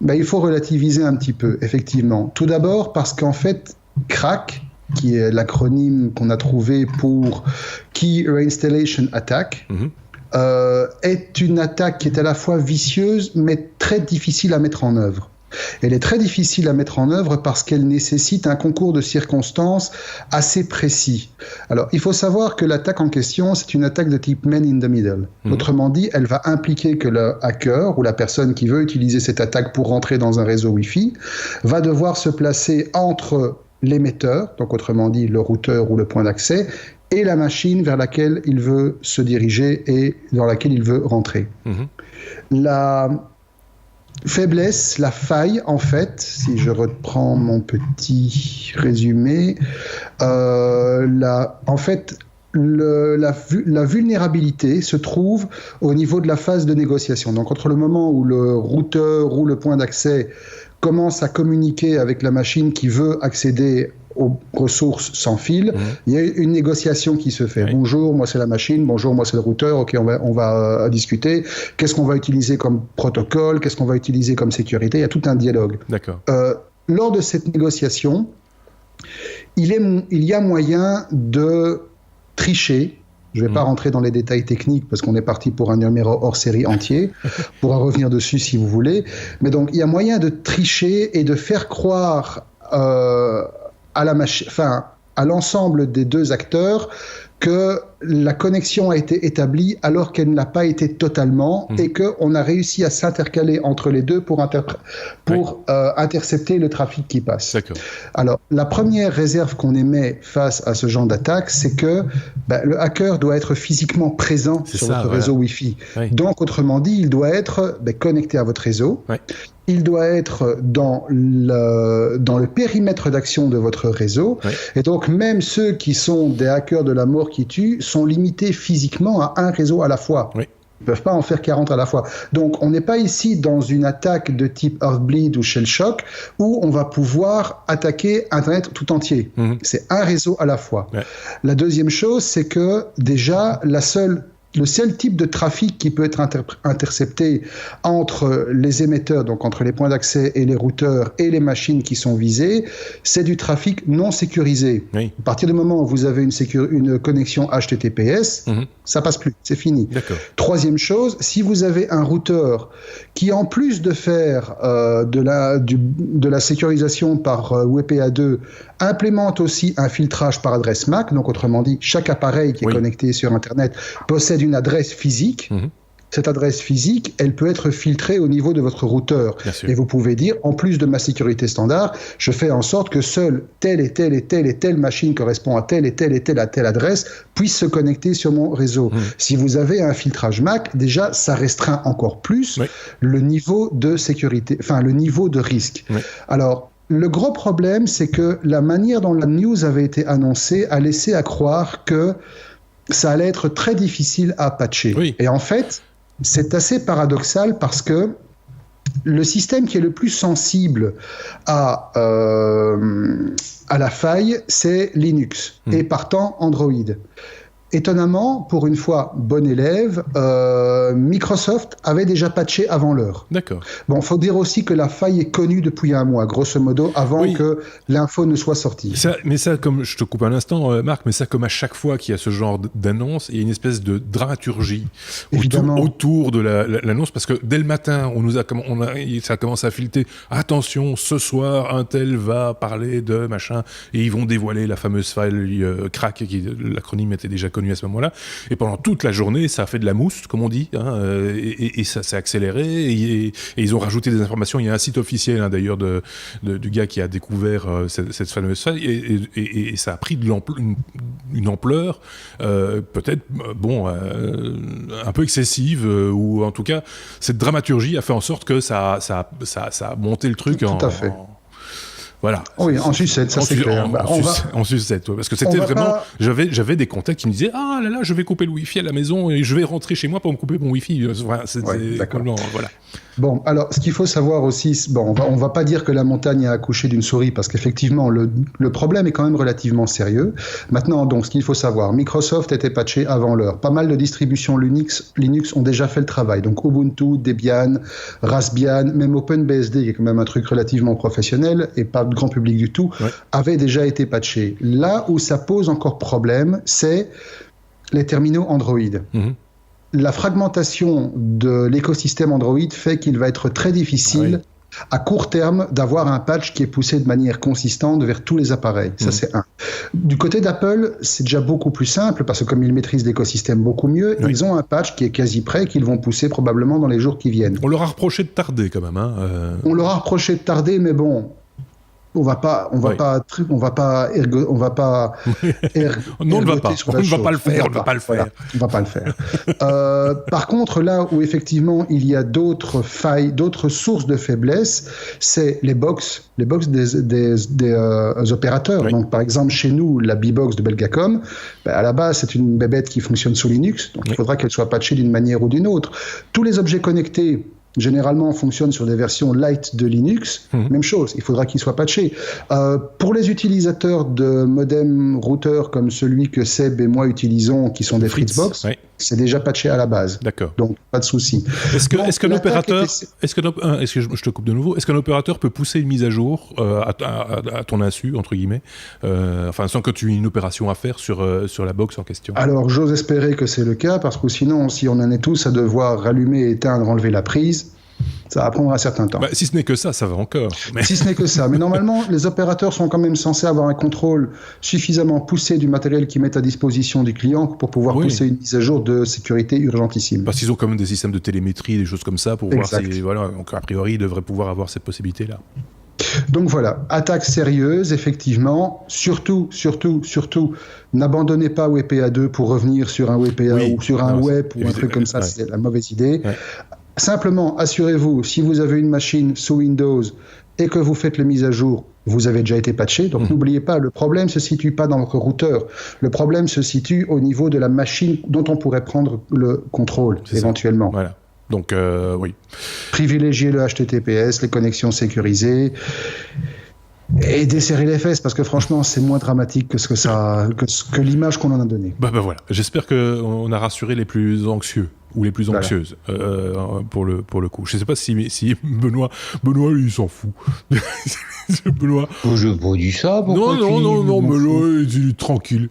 il faut relativiser un petit peu, effectivement. Tout d'abord parce qu'en fait, crack, qui est l'acronyme qu'on a trouvé pour Key Reinstallation Attack, est une attaque qui est à la fois vicieuse mais très difficile à mettre en œuvre. Elle est très difficile à mettre en œuvre parce qu'elle nécessite un concours de circonstances assez précis. Alors, il faut savoir que l'attaque en question, c'est une attaque de type man in the middle. Autrement dit, elle va impliquer que le hacker ou la personne qui veut utiliser cette attaque pour rentrer dans un réseau Wi-Fi va devoir se placer entre l'émetteur, donc autrement dit le routeur ou le point d'accès, et la machine vers laquelle il veut se diriger et dans laquelle il veut rentrer. La faiblesse, la faille, en fait, si je reprends mon petit résumé, la vulnérabilité se trouve au niveau de la phase de négociation. Donc entre le moment où le routeur ou le point d'accès commence à communiquer avec la machine qui veut accéder aux ressources sans fil, il y a une négociation qui se fait. Bonjour, moi c'est la machine, bonjour, moi c'est le routeur, ok, on va discuter, qu'est-ce qu'on va utiliser comme protocole, qu'est-ce qu'on va utiliser comme sécurité, il y a tout un dialogue. D'accord. Lors de cette négociation, il y a moyen de tricher. Je ne vais pas rentrer dans les détails techniques parce qu'on est parti pour un numéro hors série entier. On pourra revenir dessus si vous voulez. Mais donc, il y a moyen de tricher et de faire croire à l'ensemble des deux acteurs que la connexion a été établie alors qu'elle ne l'a pas été totalement et qu'on a réussi à s'intercaler entre les deux pour intercepter le trafic qui passe. D'accord. Alors, la première réserve qu'on émet face à ce genre d'attaque, c'est que le hacker doit être physiquement présent sur votre réseau Wi-Fi. Donc, autrement dit, il doit être connecté à votre réseau. Il doit être dans le périmètre d'action de votre réseau. Et donc, même ceux qui sont des hackers de la mort qui tuent sont limités physiquement à un réseau à la fois. Ils ne peuvent pas en faire 40 à la fois. Donc, on n'est pas ici dans une attaque de type Heartbleed ou Shellshock où on va pouvoir attaquer Internet tout entier. C'est un réseau à la fois. Ouais. La deuxième chose, c'est que déjà, le seul type de trafic qui peut être intercepté entre les émetteurs, donc entre les points d'accès et les routeurs et les machines qui sont visées, c'est du trafic non sécurisé. Oui. À partir du moment où vous avez une connexion HTTPS, ça passe plus, c'est fini. D'accord. Troisième chose, si vous avez un routeur qui, en plus de faire de la sécurisation par WPA2, implémente aussi un filtrage par adresse MAC, donc autrement dit, chaque appareil qui est connecté sur Internet possède une adresse physique. Cette adresse physique, elle peut être filtrée au niveau de votre routeur. Et vous pouvez dire, en plus de ma sécurité standard, je fais en sorte que seule telle et telle et telle et telle machine correspond à telle et telle et telle à telle adresse puisse se connecter sur mon réseau. Si vous avez un filtrage MAC, déjà, ça restreint encore plus le niveau de sécurité, enfin le niveau de risque. Alors, le gros problème, c'est que la manière dont la news avait été annoncée a laissé à croire que ça allait être très difficile à patcher. Et en fait, c'est assez paradoxal parce que le système qui est le plus sensible à la faille, c'est Linux et partant Android. Étonnamment, pour une fois, bon élève, Microsoft avait déjà patché avant l'heure. D'accord. Bon, faut dire aussi que la faille est connue depuis un mois, grosso modo, avant que l'info ne soit sortie. Mais ça, comme je te coupe un instant, Marc, mais ça, comme à chaque fois qu'il y a ce genre d'annonce, il y a une espèce de dramaturgie autour de l'annonce, parce que dès le matin, ça commence à filter. Attention, ce soir, Intel va parler de machin, et ils vont dévoiler la fameuse faille crack, l'acronyme était déjà connu à ce moment-là, et pendant toute la journée ça a fait de la mousse comme on dit, et ça s'est accéléré, et ils ont rajouté des informations. Il y a un site officiel d'ailleurs du gars qui a découvert cette fameuse faille, et ça a pris une ampleur peut-être un peu excessive, ou en tout cas cette dramaturgie a fait en sorte que ça a monté le truc. Tout à fait. Voilà. Oui, en sucette, ça c'est clair. En sucette, parce que c'était vraiment... J'avais des contacts qui me disaient « Ah là là, je vais couper le Wi-Fi à la maison et je vais rentrer chez moi pour me couper mon Wi-Fi. » D'accord. Voilà. Bon, alors, ce qu'il faut savoir aussi, on va pas dire que la montagne a accouché d'une souris, parce qu'effectivement, le problème est quand même relativement sérieux. Maintenant, donc, ce qu'il faut savoir, Microsoft était patché avant l'heure. Pas mal de distributions Linux ont déjà fait le travail. Donc, Ubuntu, Debian, Raspbian, même OpenBSD, qui est quand même un truc relativement professionnel et pas de grand public du tout, avait déjà été patché. Là où ça pose encore problème, c'est les terminaux Android. La fragmentation de l'écosystème Android fait qu'il va être très difficile à court terme d'avoir un patch qui est poussé de manière consistante vers tous les appareils. Ça, c'est un. Du côté d'Apple, c'est déjà beaucoup plus simple parce que comme ils maîtrisent l'écosystème beaucoup mieux, ils ont un patch qui est quasi prêt qu'ils vont pousser probablement dans les jours qui viennent. On leur a reproché de tarder quand même. On leur a reproché de tarder, mais bon... On va pas le faire. Par contre, là où effectivement il y a d'autres failles, d'autres sources de faiblesse, c'est les box des opérateurs. Donc par exemple chez nous, la B-Box de Belgacom, à la base c'est une bébête qui fonctionne sous Linux, donc il faudra qu'elle soit patchée d'une manière ou d'une autre. Tous les objets connectés généralement fonctionne sur des versions light de Linux, même chose, il faudra qu'il soit patché. Pour les utilisateurs de modems routeurs comme celui que Seb et moi utilisons, qui sont des Fritzbox, c'est déjà patché à la base. D'accord. Donc pas de souci. Est-ce qu'un opérateur, je te coupe de nouveau, est-ce qu'un opérateur peut pousser une mise à jour à ton insu, entre guillemets, sans que tu aies une opération à faire sur la box en question? Alors j'ose espérer que c'est le cas, parce que sinon, si on en est tous à devoir rallumer, éteindre, enlever la prise, ça va prendre un certain temps. Si ce n'est que ça va encore. Si ce n'est que ça. Mais normalement, les opérateurs sont quand même censés avoir un contrôle suffisamment poussé du matériel qu'ils mettent à disposition du client pour pouvoir pousser une mise à jour de sécurité urgentissime. Parce qu'ils ont quand même des systèmes de télémétrie, des choses comme ça, pour voir si... Voilà, donc a priori, ils devraient pouvoir avoir cette possibilité-là. Donc voilà, attaque sérieuse, effectivement. Surtout, n'abandonnez pas WPA2 pour revenir sur un WPA ou sur un web ou un truc comme ça, c'est la mauvaise idée. Simplement, assurez-vous, si vous avez une machine sous Windows et que vous faites les mises à jour, vous avez déjà été patché. Donc n'oubliez pas, le problème ne se situe pas dans votre routeur. Le problème se situe au niveau de la machine dont on pourrait prendre le contrôle, éventuellement. Voilà. Donc, oui. Privilégiez le HTTPS, les connexions sécurisées. Et desserrer les fesses, parce que franchement, c'est moins dramatique que l'image qu'on en a donnée. Bah voilà. J'espère qu'on a rassuré les plus anxieux ou les plus anxieuses pour le coup. Je sais pas si Benoît, lui, il s'en fout. Benoît. Je vous dis ça. Non, mais là, il est tranquille.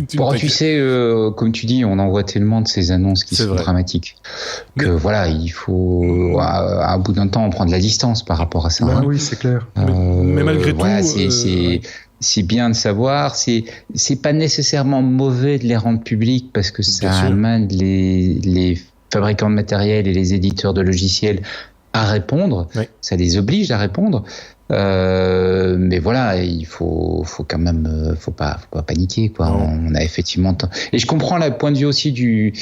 Tu sais, comme tu dis, on envoie tellement de ces annonces qui sont dramatiques que voilà, il faut à bout d'un temps prendre de la distance par rapport à ça. Bah, oui, c'est clair. Mais malgré tout, c'est bien de savoir. C'est pas nécessairement mauvais de les rendre publics parce que ça amène les fabricants de matériel et les éditeurs de logiciels à répondre. Oui. Ça les oblige à répondre. Mais voilà, il faut quand même, faut pas paniquer, quoi. On a effectivement et je comprends le point de vue aussi du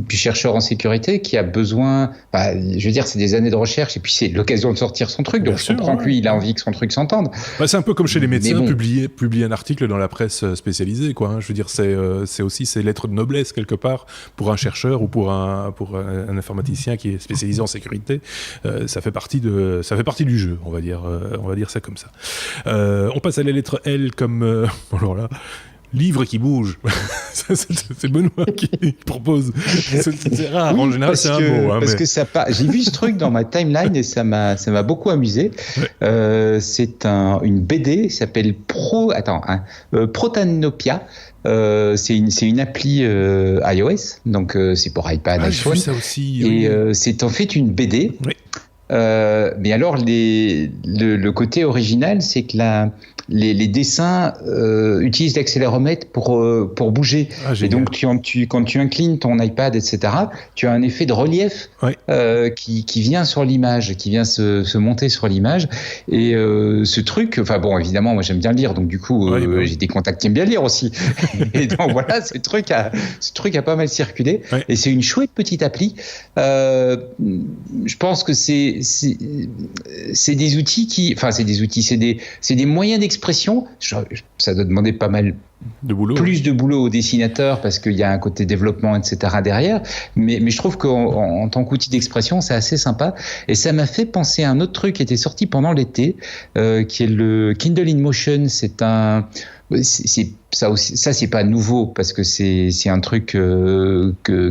chercheur en sécurité qui a besoin, je veux dire, c'est des années de recherche et puis c'est l'occasion de sortir son truc, donc je comprends que lui, il a envie que son truc s'entende. C'est un peu comme chez les médecins, publier un article dans la presse spécialisée, quoi. Je veux dire, c'est aussi ces lettres de noblesse quelque part pour un chercheur ou pour un informaticien qui est spécialisé en sécurité. Ça fait partie du jeu, on va dire ça comme ça. On passe à la lettre L comme alors là, livre qui bouge. C'est Benoît qui propose. C'est rare, en général c'est un mot. Parce que j'ai vu ce truc dans ma timeline et ça m'a beaucoup amusé. Ouais. C'est une BD qui s'appelle Protanopia. C'est une appli iOS, donc c'est pour iPad, iPhone. J'ai vu ça aussi. Et c'est en fait une BD. Oui. Mais alors le côté original, c'est que les dessins utilisent l'accéléromètre pour bouger. Et donc quand tu inclines ton iPad, etc., tu as un effet de relief qui vient sur l'image, qui vient se monter sur l'image. Et ce truc, enfin bon, évidemment, moi j'aime bien lire, donc du coup j'ai des contacts qui aiment bien lire aussi. Et donc voilà, ce truc a pas mal circulé. Ouais. Et c'est une chouette petite appli. Je pense que c'est des outils c'est des moyens d'expression. Ça doit demander pas mal plus de boulot aux dessinateurs parce qu'il y a un côté développement, etc. derrière. Mais je trouve qu'en tant qu'outil d'expression, c'est assez sympa. Et ça m'a fait penser à un autre truc qui était sorti pendant l'été, qui est le Kindle InMotion. Ça c'est pas nouveau parce que c'est un truc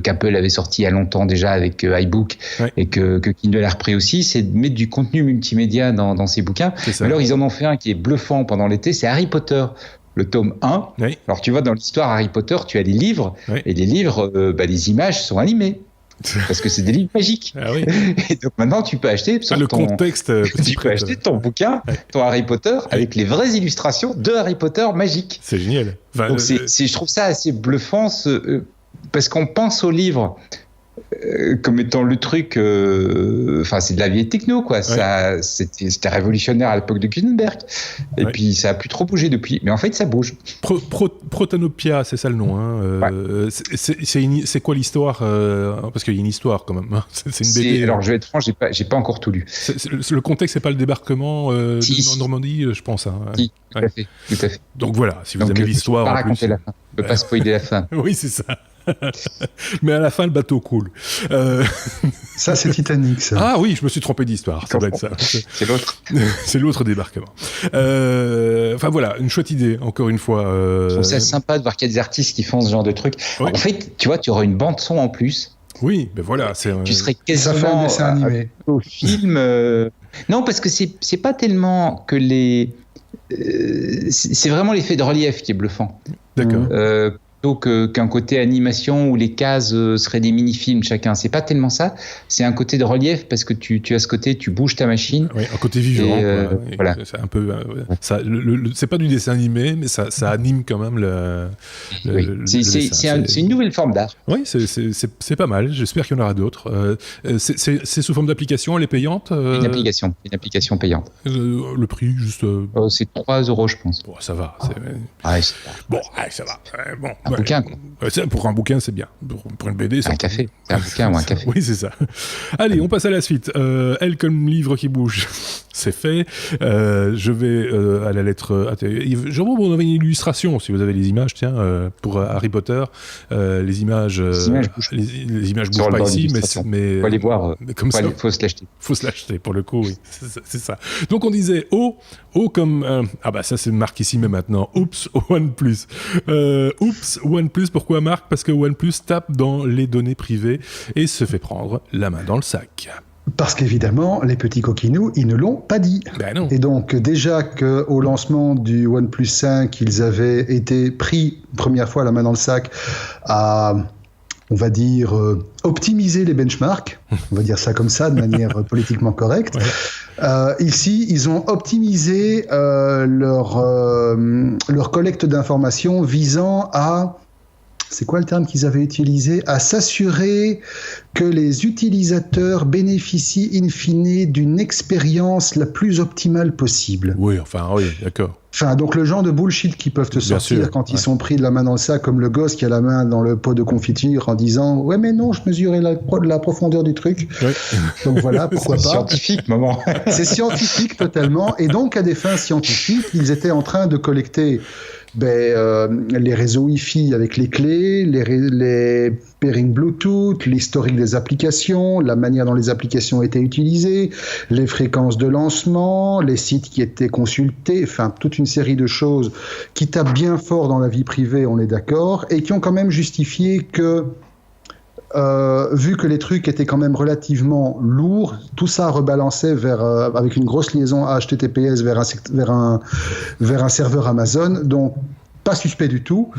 qu'Apple avait sorti il y a longtemps déjà avec iBook et que Kindle a repris aussi, c'est de mettre du contenu multimédia dans ses bouquins. Alors ils en ont fait un qui est bluffant pendant l'été, c'est Harry Potter. Le tome 1. Oui. Alors tu vois, dans l'histoire Harry Potter, tu as les livres et les livres, les images sont animées. Parce que c'est des livres magiques. Ah oui. Et donc maintenant, tu peux acheter contexte. Tu peux acheter ton bouquin, ton Harry Potter, avec les vraies illustrations de Harry Potter magiques. C'est génial. Donc je trouve ça assez bluffant, parce qu'on pense aux livres comme étant le truc, c'est de la vieille techno, quoi. Ça, c'était révolutionnaire à l'époque de Gutenberg. Et puis ça a plus trop bougé depuis. Mais en fait, ça bouge. Protanopia, c'est ça le nom. Hein. C'est quoi l'histoire parce qu'il y a une histoire quand même. Hein. C'est une BD. Alors je vais être franc, j'ai pas encore tout lu. Le contexte, c'est pas le débarquement de Normandie, je pense. Hein. Si, tout à fait. Donc voilà, si vous aimez l'histoire. Je peux pas raconter la fin. Je peux pas spoiler la fin. Oui, c'est ça. Mais à la fin, le bateau coule. Ça, c'est Titanic, ça. Ah oui, je me suis trompé d'histoire. Ça doit être ça. C'est l'autre. C'est l'autre débarquement. Enfin voilà, une chouette idée, encore une fois. Je trouve ça sympa de voir qu'il y a des artistes qui font ce genre de truc. Ouais. En fait, tu vois, tu auras une bande-son en plus. Oui, ben voilà. Tu serais quasiment animé au film. Non, parce que c'est pas tellement que c'est vraiment l'effet de relief qui est bluffant. D'accord. Plutôt qu'un côté animation où les cases seraient des mini-films chacun. C'est pas tellement ça. C'est un côté de relief parce que tu as ce côté, tu bouges ta machine. Oui, un côté vivant. Voilà. C'est un peu. C'est pas du dessin animé, mais ça anime quand même le. C'est une nouvelle forme d'art. Oui, c'est pas mal. J'espère qu'il y en aura d'autres. C'est sous forme d'application, elle est payante. Une application payante. Le prix, juste. C'est 3 €, je pense. Bon, ça va. Bon, ça va. Bon. Un bouquin, quoi. Pour un bouquin, c'est bien. Pour une BD, c'est un café. C'est un bouquin ou un café. Oui, c'est ça. Allez, on passe à la suite. Elle comme livre qui bouge, c'est fait. Je vais à la lettre. On avait une illustration, si vous avez les images, tiens, pour Harry Potter. Les images bougent pas ici, mais faut aller voir. Comme ça, faut se l'acheter. Faut se l'acheter, pour le coup, oui. C'est ça. Donc on disait O comme ça c'est marque ici mais maintenant. Oups, OnePlus. Oups, OnePlus. Pourquoi Marc ? Parce que OnePlus tape dans les données privées et se fait prendre la main dans le sac. Parce qu'évidemment, les petits coquinous, ils ne l'ont pas dit. Ben non. Et donc, déjà qu'au lancement du OnePlus 5, ils avaient été pris première fois la main dans le sac à, on va dire, optimiser les benchmarks. On va dire ça comme ça, de manière politiquement correcte. Ouais. Ici, ils ont optimisé leur collecte d'informations visant à... C'est quoi le terme qu'ils avaient utilisé ? À s'assurer que les utilisateurs bénéficient in fine d'une expérience la plus optimale possible. Oui, d'accord. Enfin, donc le genre de bullshit qu'ils peuvent te sortir quand ils sont pris de la main dans le sac, comme le gosse qui a la main dans le pot de confiture en disant « Ouais, mais non, je mesurais la profondeur du truc. Ouais. » Donc voilà, pourquoi pas. C'est scientifique, maman. C'est scientifique totalement. Et donc, à des fins scientifiques, ils étaient en train de collecter... les réseaux Wi-Fi avec les clés, les pairings Bluetooth, l'historique des applications, la manière dont les applications étaient utilisées, les fréquences de lancement, les sites qui étaient consultés, enfin toute une série de choses qui tapent bien fort dans la vie privée, on est d'accord, et qui ont quand même justifié que vu que les trucs étaient quand même relativement lourds, tout ça rebalançait avec une grosse liaison HTTPS vers un serveur Amazon, donc pas suspect du tout.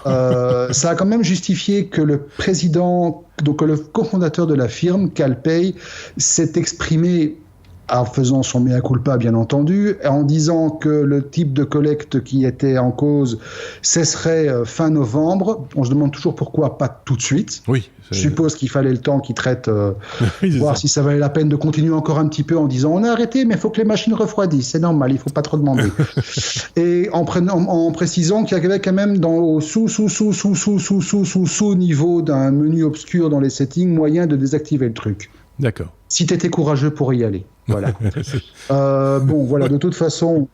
Ça a quand même justifié que le président, donc le cofondateur de la firme, Cal Pei, s'est exprimé en faisant son mea culpa, bien entendu, en disant que le type de collecte qui était en cause cesserait fin novembre. On se demande toujours pourquoi pas tout de suite. Oui. Je suppose qu'il fallait le temps qu'ils traitent, voir si ça valait la peine de continuer encore un petit peu en disant on a arrêté, mais il faut que les machines refroidissent. C'est normal, il ne faut pas trop demander. Et en précisant qu'il y avait quand même au sous-niveau d'un menu obscur dans les settings moyen de désactiver le truc. D'accord. Si tu étais courageux pour y aller. Voilà. De toute façon,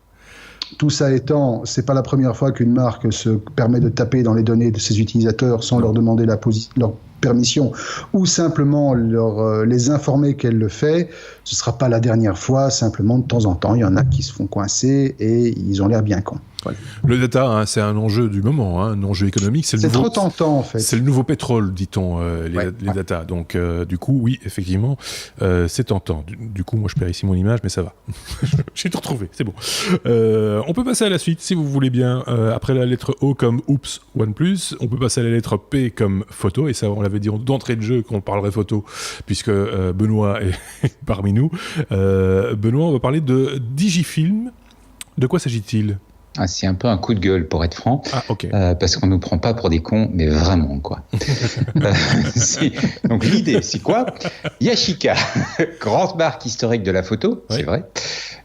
tout ça étant, c'est pas la première fois qu'une marque se permet de taper dans les données de ses utilisateurs sans leur demander leur permission ou simplement les informer qu'elle le fait. Ce sera pas la dernière fois, simplement de temps en temps, il y en a qui se font coincer et ils ont l'air bien cons. Voilà. Le data, c'est un enjeu du moment, un enjeu économique. C'est trop tentant, en fait. C'est le nouveau pétrole, dit-on, les data. Donc, du coup, oui, effectivement, c'est tentant. Du coup, moi, je perds ici mon image, mais ça va. J'ai tout retrouvé, c'est bon. On peut passer à la suite, si vous voulez bien. Après la lettre O comme Oups, OnePlus, on peut passer à la lettre P comme photo, et ça, on l'avait dit d'entrée de jeu qu'on parlerait photo, puisque Benoît est parmi nous. Benoît, on va parler de Digifilm. De quoi s'agit-il ? C'est un peu un coup de gueule, pour être franc. Okay. Parce qu'on ne nous prend pas pour des cons, mais vraiment, quoi. Donc l'idée, c'est quoi ? Yashica, grande marque historique de la photo, c'est vrai,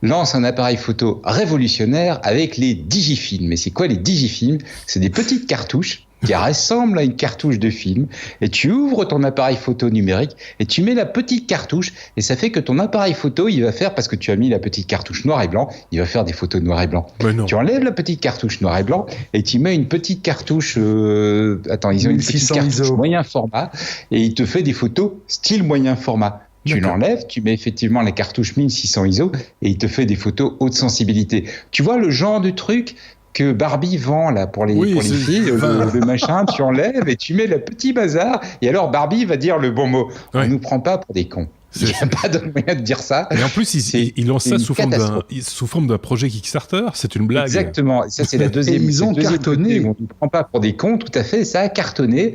lance un appareil photo révolutionnaire avec les Digifilm. Mais c'est quoi les Digifilm ? C'est des petites cartouches qui ressemble à une cartouche de film, et tu ouvres ton appareil photo numérique et tu mets la petite cartouche, et ça fait que ton appareil photo, il va faire, parce que tu as mis la petite cartouche noir et blanc, il va faire des photos noir et blanc. Tu enlèves la petite cartouche noir et blanc et tu mets une petite cartouche ils ont une petite cartouche ISO. Moyen format, et il te fait des photos style moyen format. Tu l'enlèves, tu mets effectivement la cartouche 1600 ISO et il te fait des photos haute sensibilité. Tu vois le genre de truc que Barbie vend là pour les filles, le machin, tu enlèves et tu mets le petit bazar, et alors Barbie va dire le bon mot. On nous prend pas pour des cons. Il n'y a pas de moyen de dire ça. Et en plus, il lance ça sous forme d'un projet Kickstarter. C'est une blague. Exactement. Ça, c'est la deuxième. Et ils ont cartonné. On ne prend pas pour des cons, tout à fait. Ça a cartonné.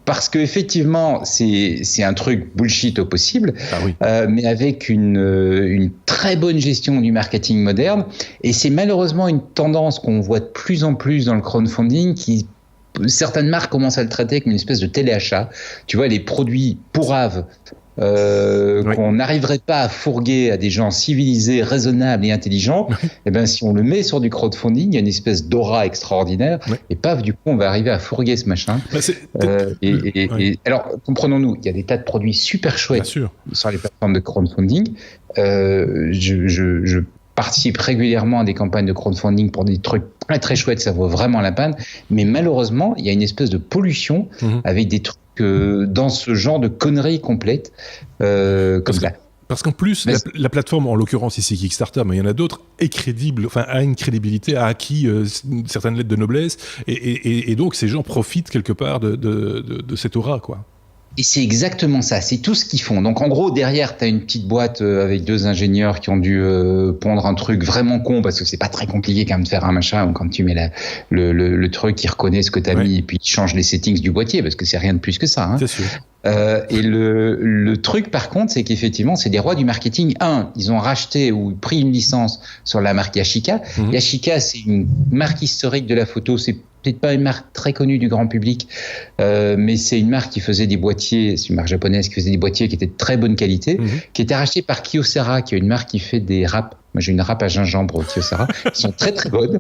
Parce qu'effectivement, c'est un truc bullshit au possible, mais avec une très bonne gestion du marketing moderne. Et c'est malheureusement une tendance qu'on voit de plus en plus dans le crowdfunding, certaines marques commencent à le traiter comme une espèce de téléachat. Tu vois, les produits pourraves qu'on n'arriverait pas à fourguer à des gens civilisés, raisonnables et intelligents, et ben si on le met sur du crowdfunding, il y a une espèce d'aura extraordinaire, et paf, du coup, on va arriver à fourguer ce machin. Et alors, comprenons-nous, il y a des tas de produits super chouettes sur les plateformes de crowdfunding. Je participe régulièrement à des campagnes de crowdfunding pour des trucs très très chouettes, ça vaut vraiment la peine, mais malheureusement il y a une espèce de pollution avec des trucs dans ce genre de conneries complètes comme ça. Parce qu'en plus, la plateforme, en l'occurrence ici Kickstarter, mais il y en a d'autres, est crédible, enfin a une crédibilité, a acquis certaines lettres de noblesse, et donc ces gens profitent quelque part de cette aura, quoi. Et c'est exactement ça, c'est tout ce qu'ils font. Donc en gros, derrière, tu as une petite boîte avec 2 ingénieurs qui ont dû pondre un truc vraiment con, parce que c'est pas très compliqué quand même de faire un machin, ou quand tu mets le truc, il reconnaît ce que tu as mis, et puis il change les settings du boîtier, parce que c'est rien de plus que ça. Hein. C'est sûr. Et le truc, par contre, c'est qu'effectivement, c'est des rois du marketing. Ils ont racheté ou pris une licence sur la marque Yashica. Yashica, c'est une marque historique de la photo. C'est peut-être pas une marque très connue du grand public, mais c'est une marque qui faisait des boîtiers, c'est une marque japonaise qui faisait des boîtiers qui étaient de très bonne qualité, qui était rachetée par Kyocera, qui est une marque qui fait des râpes. Moi, j'ai une râpe à gingembre Kyocera, qui sont très très bonnes.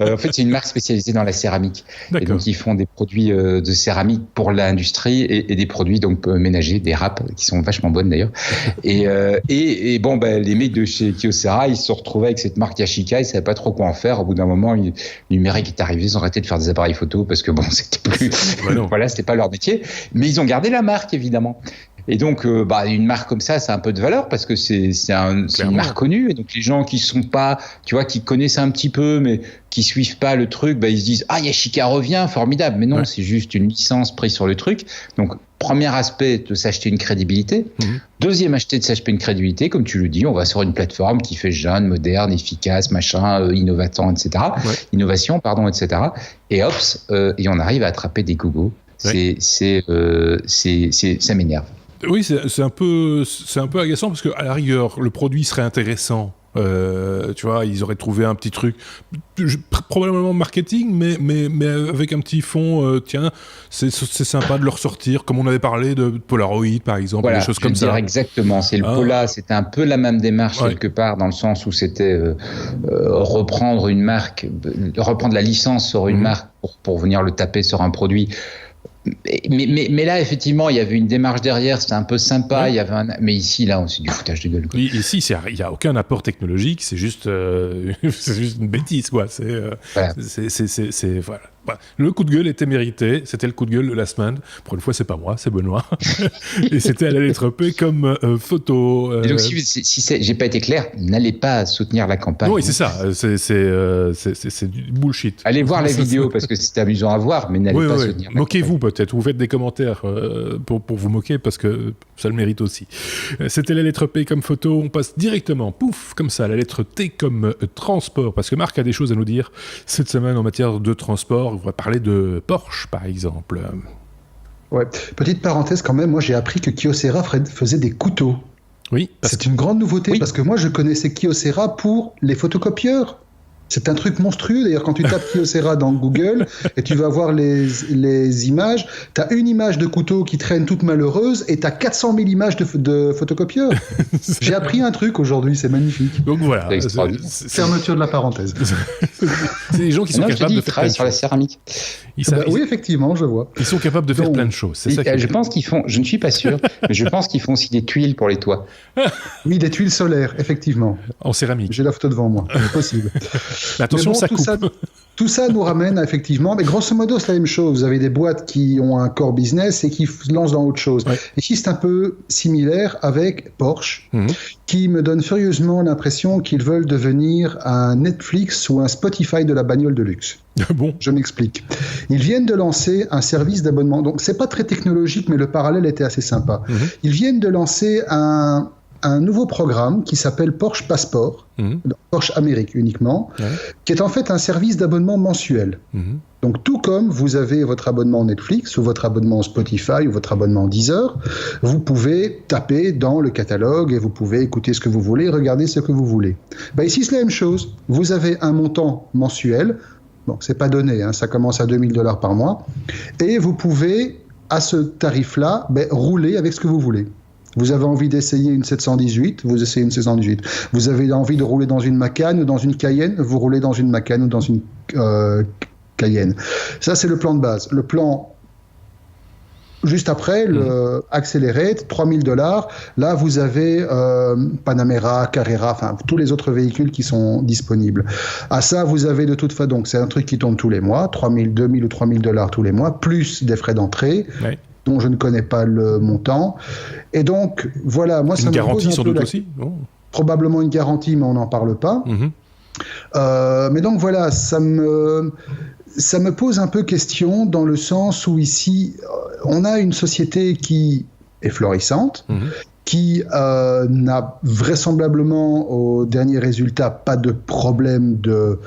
En fait, c'est une marque spécialisée dans la céramique. Et donc, ils font des produits de céramique pour l'industrie et des produits donc ménagers, des râpes qui sont vachement bonnes d'ailleurs. Et bon, les mecs de chez Kyocera, ils se sont retrouvés avec cette marque Yashica, ils savaient pas trop quoi en faire. Au bout d'un moment, le numérique est arrivé, ils ont arrêté de faire des appareils photo parce que bon, c'était plus, voilà, c'était pas leur métier. Mais ils ont gardé la marque évidemment. Et donc, une marque comme ça a un peu de valeur parce que c'est une marque connue. Et donc, les gens qui sont pas, tu vois, qui connaissent un petit peu, mais qui suivent pas le truc, ils se disent, Yashica revient, formidable. Mais non, c'est juste une licence prise sur le truc. Donc, premier aspect de s'acheter une crédibilité. Deuxième aspect de s'acheter une crédibilité, comme tu le dis, on va sur une plateforme qui fait jeune, moderne, efficace, machin, innovation, etc. Innovation, pardon, etc. Et hop, et on arrive à attraper des gogos. Ça m'énerve. Oui, c'est un peu agaçant parce qu'à la rigueur, le produit serait intéressant. Tu vois, ils auraient trouvé un petit truc, probablement marketing, mais avec un petit fond. Tiens, c'est sympa de le ressortir, comme on avait parlé de Polaroid, par exemple, voilà, des choses comme ça. Exactement. C'est le Pola, c'était un peu la même démarche quelque part, dans le sens où c'était reprendre une marque, reprendre la licence sur une marque pour venir le taper sur un produit. Mais là, effectivement, il y avait une démarche derrière, c'était un peu sympa. Il y avait mais ici, là, c'est du foutage de gueule. Quoi. Ici, il n'y a aucun apport technologique, c'est juste une bêtise, quoi. Voilà. Voilà. Le coup de gueule était mérité, c'était le coup de gueule de la semaine. Pour une fois, c'est pas moi, c'est Benoît. Et c'était à la lettre P comme photo. Et donc, si j'ai pas été clair, n'allez pas soutenir la campagne. Oui, c'est ça, c'est du bullshit. Allez voir la vidéo parce que c'est amusant à voir, mais n'allez pas soutenir. Moquez-vous peut-être, vous faites des commentaires pour vous moquer parce que ça le mérite aussi. C'était la lettre P comme photo, on passe directement, pouf, comme ça, la lettre T comme transport, parce que Marc a des choses à nous dire cette semaine en matière de transport. On va parler de Porsche, par exemple. Ouais. Petite parenthèse quand même, moi j'ai appris que Kyocera faisait des couteaux. Oui. C'est une grande nouveauté parce que moi je connaissais Kyocera pour les photocopieurs. C'est un truc monstrueux. D'ailleurs, quand tu tapes Kyocera dans Google et tu vas voir les images, tu as une image de couteau qui traîne toute malheureuse et tu as 400 000 images de photocopieurs. J'ai appris un truc aujourd'hui, c'est magnifique. Donc voilà. Fermeture de la parenthèse. C'est des gens qui sont capables de faire plein de sur la céramique. Oui, effectivement, je vois. Ils sont capables de faire plein de choses. C'est ça je pense qu'ils font, je ne suis pas sûr, mais je pense qu'ils font aussi des tuiles pour les toits. Oui, des tuiles solaires, effectivement. En céramique. J'ai la photo devant moi, c'est possible. Mais attention, ça coupe. Tout ça nous ramène effectivement, mais grosso modo c'est la même chose. Vous avez des boîtes qui ont un core business et qui se lancent dans autre chose. Ouais. Ici c'est un peu similaire avec Porsche, qui me donne furieusement l'impression qu'ils veulent devenir un Netflix ou un Spotify de la bagnole de luxe. Bon. Je m'explique. Ils viennent de lancer un service d'abonnement, donc c'est pas très technologique, mais le parallèle était assez sympa. Ils viennent de lancer un nouveau programme qui s'appelle Porsche Passport, Porsche Amérique uniquement, qui est en fait un service d'abonnement mensuel. Donc tout comme vous avez votre abonnement Netflix ou votre abonnement Spotify ou votre abonnement Deezer, vous pouvez taper dans le catalogue et vous pouvez écouter ce que vous voulez, regarder ce que vous voulez. Ici c'est la même chose. Vous avez un montant mensuel, bon c'est pas donné, hein, ça commence à $2000 par mois, et vous pouvez à ce tarif-là rouler avec ce que vous voulez. Vous avez envie d'essayer une 718, vous essayez une 718. Vous avez envie de rouler dans une Macan ou dans une Cayenne, vous roulez dans une Macan ou dans une Cayenne. Ça, c'est le plan de base. Le plan juste après, le Accelerate, $3,000. Là, vous avez Panamera, Carrera, enfin tous les autres véhicules qui sont disponibles. À ça, vous avez de toute façon, donc c'est un truc qui tombe tous les mois, $2,000 ou $3,000 tous les mois, plus des frais d'entrée. Oui. Dont je ne connais pas le montant. Et donc, voilà, moi, ça me pose un peu... Une garantie, sans doute aussi Probablement une garantie, mais on n'en parle pas. Mais donc, voilà, ça me pose un peu question dans le sens où ici, on a une société qui est florissante, qui n'a vraisemblablement, au dernier résultat, pas de problème de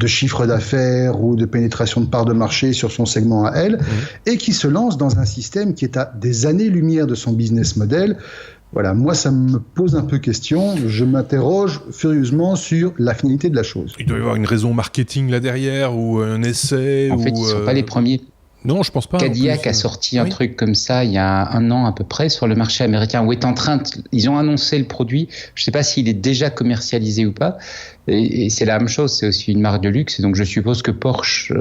chiffre d'affaires ou de pénétration de part de marché sur son segment à elle, et qui se lance dans un système qui est à des années-lumière de son business model. Voilà, moi, ça me pose un peu question. Je m'interroge furieusement sur la finalité de la chose. Il doit y avoir une raison marketing là derrière, ou un essai. En fait, ils ne sont pas les premiers. Non, je pense pas. Cadillac a sorti un truc comme ça il y a 1 an à peu près sur le marché américain où est en train ils ont annoncé le produit. Je ne sais pas s'il est déjà commercialisé ou pas. Et c'est la même chose, c'est aussi une marque de luxe. Et donc je suppose que Porsche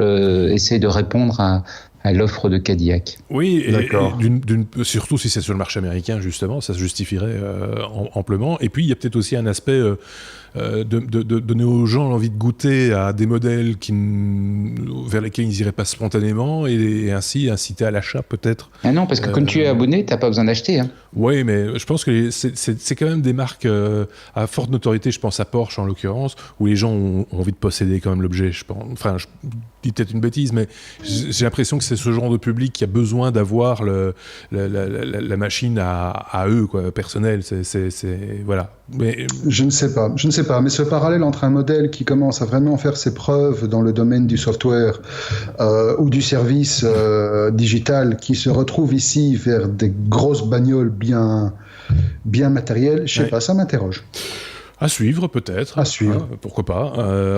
essaie de répondre à l'offre de Cadillac. Oui, et surtout si c'est sur le marché américain, justement, ça se justifierait amplement. Et puis, il y a peut-être aussi un aspect de donner aux gens l'envie de goûter à des modèles vers lesquels ils n'iraient pas spontanément et ainsi inciter à l'achat, peut-être. Ah non, parce que quand tu es abonné, tu n'as pas besoin d'acheter. Hein. Oui, mais je pense que c'est quand même des marques à forte notoriété, je pense à Porsche en l'occurrence, où les gens ont envie de posséder quand même l'objet. Je dis peut-être une bêtise, mais j'ai l'impression que c'est ce genre de public qui a besoin d'avoir la machine à eux, quoi, personnelle. Voilà. Mais... Je ne sais pas, mais ce parallèle entre un modèle qui commence à vraiment faire ses preuves dans le domaine du software ou du service digital, qui se retrouve ici vers des grosses bagnoles bien matérielles, je ne sais pas, ça m'interroge. À suivre, peut-être. À suivre. Pourquoi pas.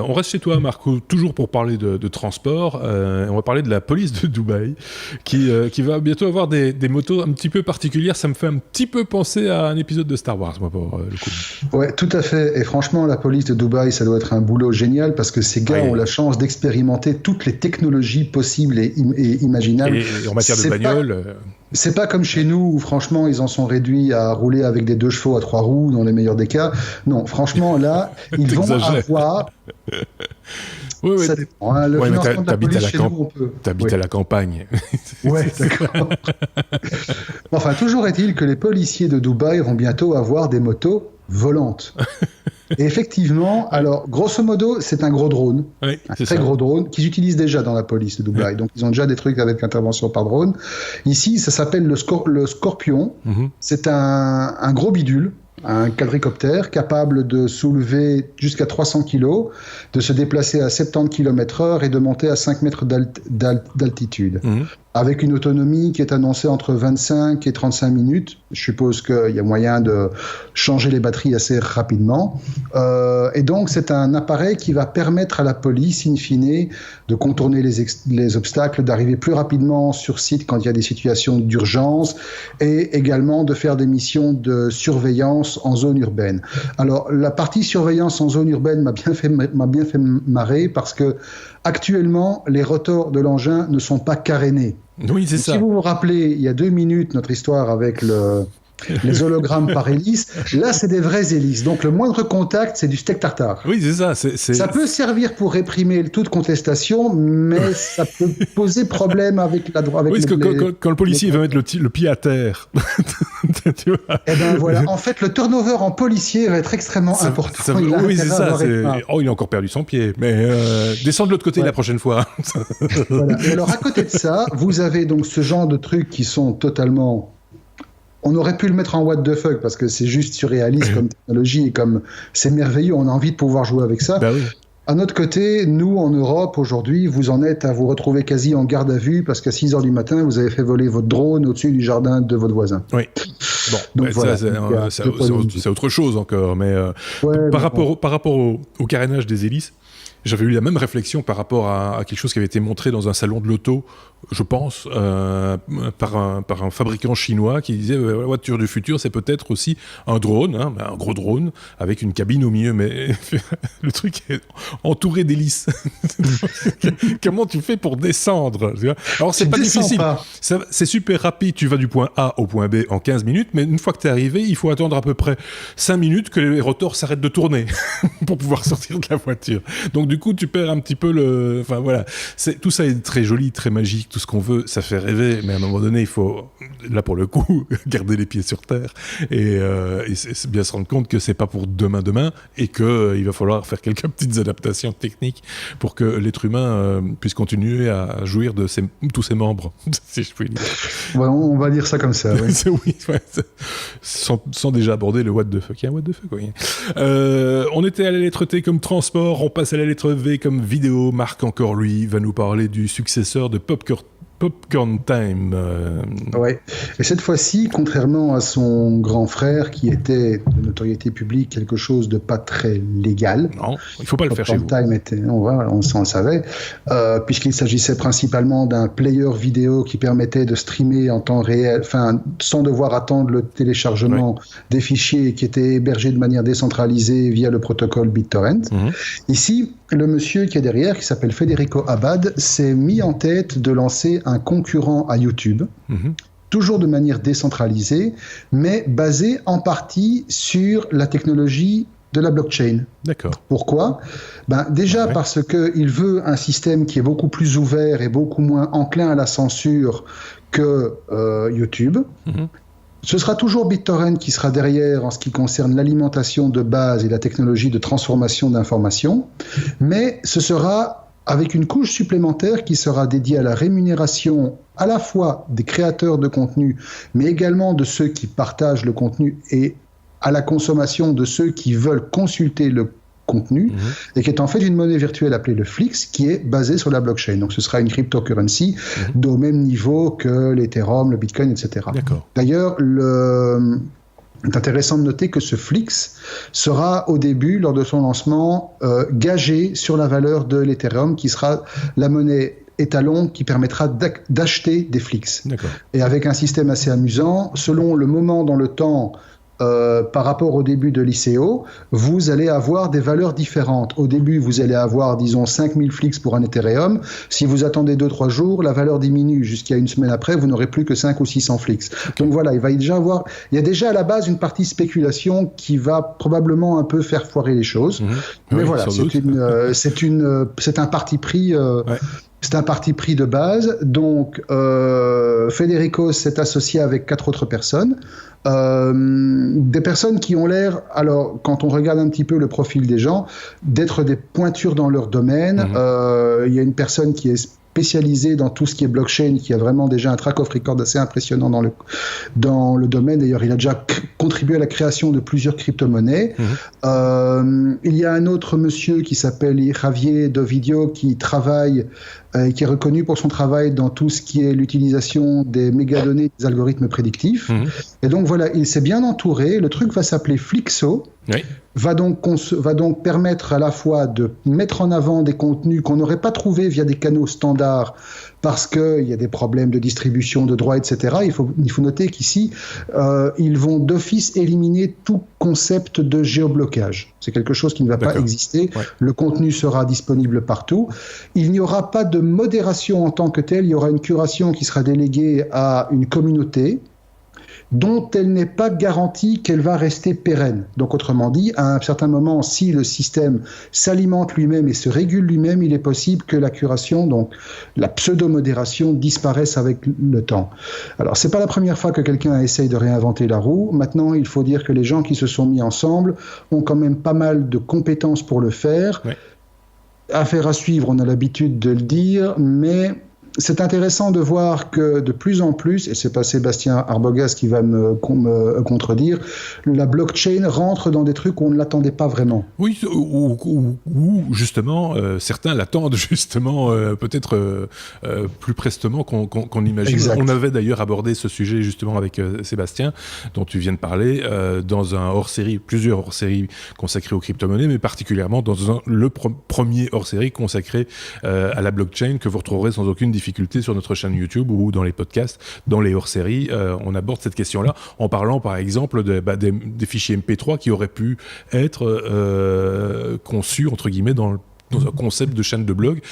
On reste chez toi, Marco, toujours pour parler de transport. On va parler de la police de Dubaï, qui va bientôt avoir des motos un petit peu particulières. Ça me fait un petit peu penser à un épisode de Star Wars, moi, pour le coup. Ouais, tout à fait. Et franchement, la police de Dubaï, ça doit être un boulot génial, parce que ces gars ont la chance d'expérimenter toutes les technologies possibles et imaginables. Et en matière de bagnole... C'est pas comme chez nous où franchement ils en sont réduits à rouler avec des 2 chevaux à 3 roues dans les meilleurs des cas. Non, franchement là, ils vont avoir... Oui, ça dépend. Hein. Le financement de la police chez nous, on peut... T'habites à la campagne. Ouais, d'accord. Enfin, toujours est-il que les policiers de Dubaï vont bientôt avoir des motos volantes. Et effectivement, alors, grosso modo, c'est un gros drone, un très gros drone, qu'ils utilisent déjà dans la police de Dubaï. Donc, ils ont déjà des trucs avec l'intervention par drone. Ici, ça s'appelle le Scorpion. C'est un gros bidule, un quadricoptère capable de soulever jusqu'à 300 kg, de se déplacer à 70 km/h et de monter à 5 mètres d'altitude. Avec une autonomie qui est annoncée entre 25 et 35 minutes. Je suppose qu'il y a moyen de changer les batteries assez rapidement. Et donc, c'est un appareil qui va permettre à la police, in fine, de contourner les obstacles, d'arriver plus rapidement sur site quand il y a des situations d'urgence et également de faire des missions de surveillance en zone urbaine. Alors, la partie surveillance en zone urbaine m'a bien fait marrer parce que actuellement, les rotors de l'engin ne sont pas carénés. Oui, c'est ça. Si vous vous rappelez, il y a 2 minutes, notre histoire avec les hologrammes par hélice, là, c'est des vraies hélices. Donc, le moindre contact, c'est du steak tartare. Oui, c'est ça. Ça peut servir pour réprimer toute contestation, mais ça peut poser problème avec la droite. Oui, parce que quand le policier va mettre le pied à terre, tu vois. Eh ben voilà. En fait, le turnover en policier va être extrêmement important. Oui, c'est ça. Il a encore perdu son pied. Mais descends de l'autre côté la prochaine fois. Voilà. Et alors, à côté de ça, vous avez donc ce genre de trucs qui sont totalement... On aurait pu le mettre en what the fuck parce que c'est juste surréaliste comme technologie et comme c'est merveilleux, on a envie de pouvoir jouer avec ça. Ben oui. À notre côté, nous en Europe aujourd'hui, vous en êtes à vous retrouver quasi en garde à vue parce qu'à 6h du matin, vous avez fait voler votre drone au-dessus du jardin de votre voisin. Oui. Bon, donc voilà, c'est autre chose encore, mais par rapport au carénage des hélices, J'avais eu la même réflexion par rapport à quelque chose qui avait été montré dans un salon de l'auto, je pense, par un fabricant chinois qui disait la voiture du futur, c'est peut-être aussi un drone, un gros drone, avec une cabine au milieu, mais le truc est entouré d'hélices. Comment tu fais pour descendre? Alors, c'est pas difficile. C'est super rapide, tu vas du point A au point B en 15 minutes, mais une fois que tu es arrivé, il faut attendre à peu près 5 minutes que les rotors s'arrêtent de tourner pour pouvoir sortir de la voiture. Donc, du coup, tu perds un petit peu le... Enfin, voilà. Tout ça est très joli, très magique, tout ce qu'on veut, ça fait rêver, mais à un moment donné, il faut, là, pour le coup, garder les pieds sur terre et c'est bien se rendre compte que c'est pas pour demain, et qu'il va falloir faire quelques petites adaptations techniques pour que l'être humain puisse continuer à jouir de tous ses membres, si je puis dire. Ouais, on va dire ça comme ça, oui. Oui, ouais, sans déjà aborder le what the fuck. Il y a un what the fuck, oui. On était à la lettre T comme transport, on passe à la lettre V comme vidéo. Marc, encore lui, va nous parler du successeur de Popcorn Time. Ouais. Et cette fois-ci, contrairement à son grand frère, qui était de notoriété publique quelque chose de pas très légal. Non, il faut pas le faire chez vous. Popcorn Time était, on s'en savait, puisqu'il s'agissait principalement d'un player vidéo qui permettait de streamer en temps réel, enfin, sans devoir attendre le téléchargement des fichiers qui étaient hébergés de manière décentralisée via le protocole BitTorrent. Ici, le monsieur qui est derrière, qui s'appelle Federico Abad, s'est mis en tête de lancer un concurrent à YouTube, toujours de manière décentralisée, mais basé en partie sur la technologie de la blockchain. D'accord. Pourquoi ? Déjà parce qu'il veut un système qui est beaucoup plus ouvert et beaucoup moins enclin à la censure que YouTube. Ce sera toujours BitTorrent qui sera derrière en ce qui concerne l'alimentation de base et la technologie de transformation d'informations, mais ce sera avec une couche supplémentaire qui sera dédiée à la rémunération à la fois des créateurs de contenu, mais également de ceux qui partagent le contenu et à la consommation de ceux qui veulent consulter le contenu, et qui est en fait une monnaie virtuelle appelée le Flix, qui est basée sur la blockchain. Donc ce sera une cryptocurrency au même niveau que l'Ethereum, le Bitcoin, etc. D'ailleurs, c'est intéressant de noter que ce Flix sera au début, lors de son lancement, gagé sur la valeur de l'Ethereum, qui sera la monnaie étalon qui permettra d'acheter des Flix. Et avec un système assez amusant, selon le moment dans le temps par rapport au début de l'ICO, vous allez avoir des valeurs différentes. Au début, vous allez avoir, disons, 5000 Flix pour un Ethereum. Si vous attendez 2-3 jours, la valeur diminue. Jusqu'à une semaine après, vous n'aurez plus que 5 ou 600 Flix. Donc voilà, il y a déjà à la base une partie spéculation qui va probablement un peu faire foirer les choses. Mais voilà, c'est un parti pris... C'est un parti pris de base. Donc, Federico s'est associé avec 4 autres personnes. Des personnes qui ont l'air, alors quand on regarde un petit peu le profil des gens, d'être des pointures dans leur domaine. Il y a une personne qui est spécialisé dans tout ce qui est blockchain, qui a vraiment déjà un track of record assez impressionnant dans le domaine. D'ailleurs, il a déjà contribué à la création de plusieurs crypto-monnaies. Il y a un autre monsieur qui s'appelle Javier Dovidio qui travaille qui est reconnu pour son travail dans tout ce qui est l'utilisation des mégadonnées des algorithmes prédictifs. Et donc voilà, il s'est bien entouré. Le truc va s'appeler Flixo. Va donc permettre à la fois de mettre en avant des contenus qu'on n'aurait pas trouvés via des canaux standards parce qu'il y a des problèmes de distribution, de droits, etc. Il faut noter qu'ici, ils vont d'office éliminer tout concept de géoblocage. C'est quelque chose qui ne va pas exister. Le contenu sera disponible partout. Il n'y aura pas de modération en tant que telle. Il y aura une curation qui sera déléguée à une communauté dont elle n'est pas garantie qu'elle va rester pérenne. Donc autrement dit, à un certain moment, si le système s'alimente lui-même et se régule lui-même, il est possible que la curation, donc la pseudo-modération, disparaisse avec le temps. Alors c'est pas la première fois que quelqu'un essaye de réinventer la roue. Maintenant, il faut dire que les gens qui se sont mis ensemble ont quand même pas mal de compétences pour le faire. Affaire à suivre, on a l'habitude de le dire, mais c'est intéressant de voir que de plus en plus, et c'est pas Sébastien Arbogast qui va me contredire, la blockchain rentre dans des trucs où on ne l'attendait pas vraiment. Oui, ou justement, certains l'attendent justement peut-être plus prestement qu'on imagine. Exact. On avait d'ailleurs abordé ce sujet justement avec Sébastien, dont tu viens de parler, dans un hors-série, plusieurs hors-séries consacrés aux crypto-monnaies, mais particulièrement dans le premier hors-série consacré à la blockchain que vous retrouverez sans aucune difficulté sur notre chaîne YouTube ou dans les podcasts, dans les hors-séries. On aborde cette question-là en parlant par exemple des fichiers MP3 qui auraient pu être conçus entre guillemets dans un concept de chaîne de blocs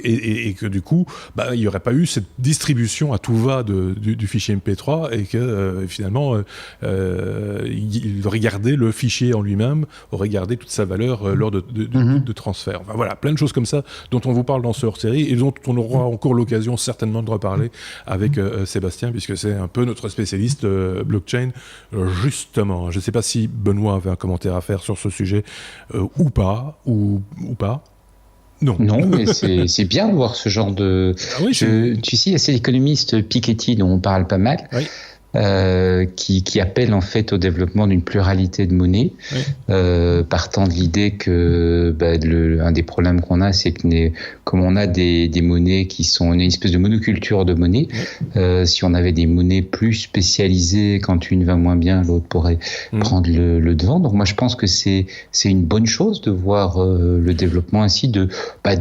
et que du coup il n'y aurait pas eu cette distribution à tout va du fichier MP3 et que finalement il aurait gardé le fichier en lui-même, aurait gardé toute sa valeur lors de transfert. Enfin, voilà, plein de choses comme ça dont on vous parle dans ce hors-série et dont on aura encore l'occasion certainement de reparler avec Sébastien, puisque c'est un peu notre spécialiste blockchain justement. Je ne sais pas si Benoît avait un commentaire à faire sur ce sujet ou pas. Non, mais c'est bien de voir ce genre de... Ah oui, tu sais, il y a cet économiste Piketty dont on parle pas mal, oui. Qui appelle en fait au développement d'une pluralité de monnaies, oui. Partant de l'idée que un des problèmes qu'on a, c'est que comme on a des monnaies qui sont une espèce de monoculture de monnaies, oui. Si on avait des monnaies plus spécialisées, quand une va moins bien, l'autre pourrait prendre le devant. Donc moi je pense que c'est une bonne chose de voir le développement ainsi de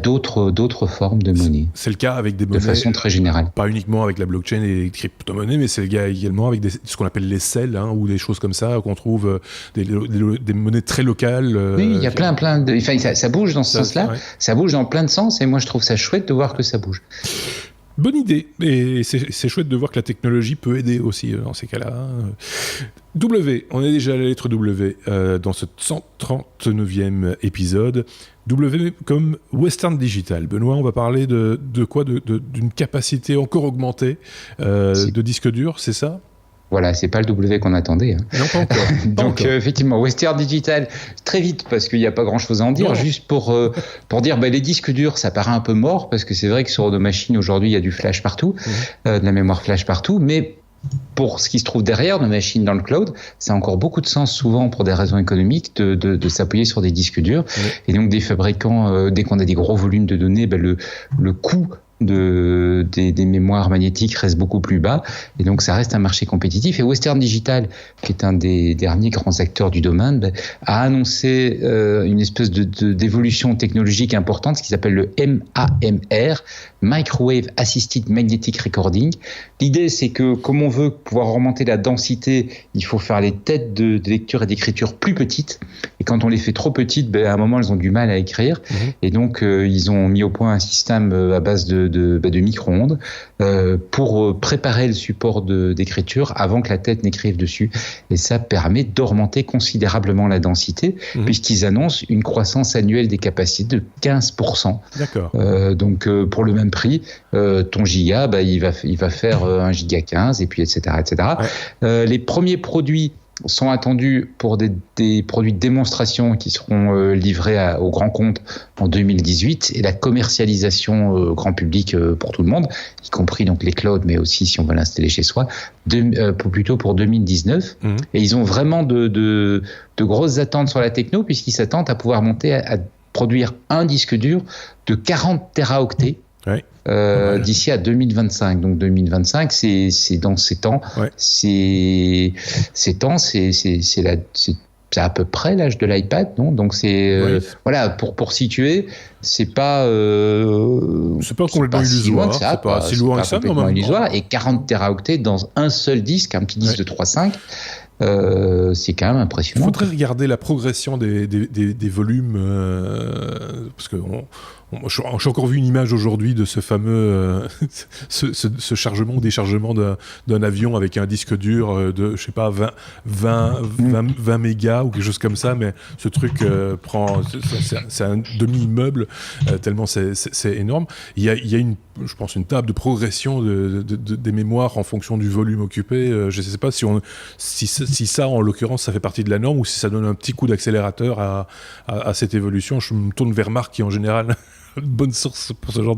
d'autres formes de monnaies. C'est le cas avec des monnaies de façon très générale. Pas uniquement avec la blockchain et les crypto-monnaies, mais c'est le cas également avec ce qu'on appelle les CEL, ou des choses comme ça, qu'on trouve des monnaies très locales. Oui, il y a plein de... Enfin, ça bouge dans ce sens-là, ouais. Ça bouge dans plein de sens, et moi je trouve ça chouette de voir que ça bouge. Bonne idée, et c'est chouette de voir que la technologie peut aider aussi dans ces cas-là. W, on est déjà à la lettre W dans ce 139e épisode. W comme Western Digital. Benoît, on va parler de quoi, d'une capacité encore augmentée de disque dur, c'est ça ? Voilà, c'est pas le W qu'on attendait. Hein. Non, pas encore. Donc effectivement, Western Digital, très vite, parce qu'il n'y a pas grand-chose à en dire, juste pour dire, les disques durs, ça paraît un peu mort, parce que c'est vrai que sur nos machines, aujourd'hui, il y a du flash partout, de la mémoire flash partout, mais pour ce qui se trouve derrière nos machines dans le cloud, ça a encore beaucoup de sens, souvent pour des raisons économiques, de s'appuyer sur des disques durs. Et donc des fabricants, dès qu'on a des gros volumes de données, le coût des mémoires magnétiques reste beaucoup plus bas, et donc ça reste un marché compétitif. Et Western Digital, qui est un des derniers grands acteurs du domaine, a annoncé une espèce d'évolution technologique importante, ce qui s'appelle le MAMR, Microwave Assisted Magnetic Recording. L'idée, c'est que comme on veut pouvoir augmenter la densité, il faut faire les têtes de lecture et d'écriture plus petites, et quand on les fait trop petites, à un moment elles ont du mal à écrire, et donc ils ont mis au point un système à base de micro-ondes pour préparer le support d'écriture avant que la tête n'écrive dessus, et ça permet d'augmenter considérablement la densité, puisqu'ils annoncent une croissance annuelle des capacités de 15%. D'accord. Donc pour le même prix, ton giga, il va faire 1 giga 15, et puis etc. Ouais. Les premiers produits sont attendus pour des produits de démonstration qui seront livrés au grand compte en 2018, et la commercialisation grand public pour tout le monde, y compris donc les clouds, mais aussi si on veut l'installer chez soi, plutôt pour 2019. Et ils ont vraiment de grosses attentes sur la techno, puisqu'ils s'attendent à pouvoir monter à produire un disque dur de 40 téraoctets. Ouais. D'ici à 2025. Donc 2025, c'est dans 7 ans. Ouais. C'est à peu près l'âge de l'iPad, non ? Donc c'est voilà, pour situer, c'est pas complètement illusoire, c'est pas si loin que ça, mais en même temps. Et 40 téraoctets dans un seul disque, un petit disque de 3.5. C'est quand même impressionnant. Il faudrait regarder la progression des volumes, parce que j'ai encore vu une image aujourd'hui de ce fameux ce chargement ou déchargement d'un avion avec un disque dur de, je sais pas, 20 mégas ou quelque chose comme ça, mais ce truc c'est un demi-immeuble, tellement c'est énorme. Il y a je pense une table de progression des mémoires en fonction du volume occupé. Je ne sais pas si ça, en l'occurrence, ça fait partie de la norme, ou si ça donne un petit coup d'accélérateur à cette évolution. Je me tourne vers Marc qui, en général, une bonne source pour ce genre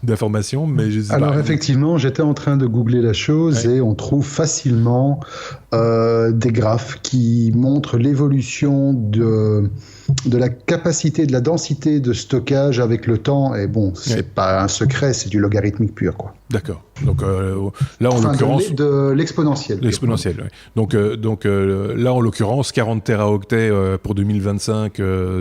d'informations, mais je sais Alors pas. effectivement, j'étais en train de googler la chose et on trouve facilement des graphes qui montrent l'évolution de la capacité, de la densité de stockage avec le temps. Et bon, c'est pas un secret, c'est du logarithmique pur, quoi. D'accord. Donc là, en Enfin, l'occurrence... de l'exponentiel. L'exponentiel, oui. Donc là, en l'occurrence, 40 téraoctets pour 2025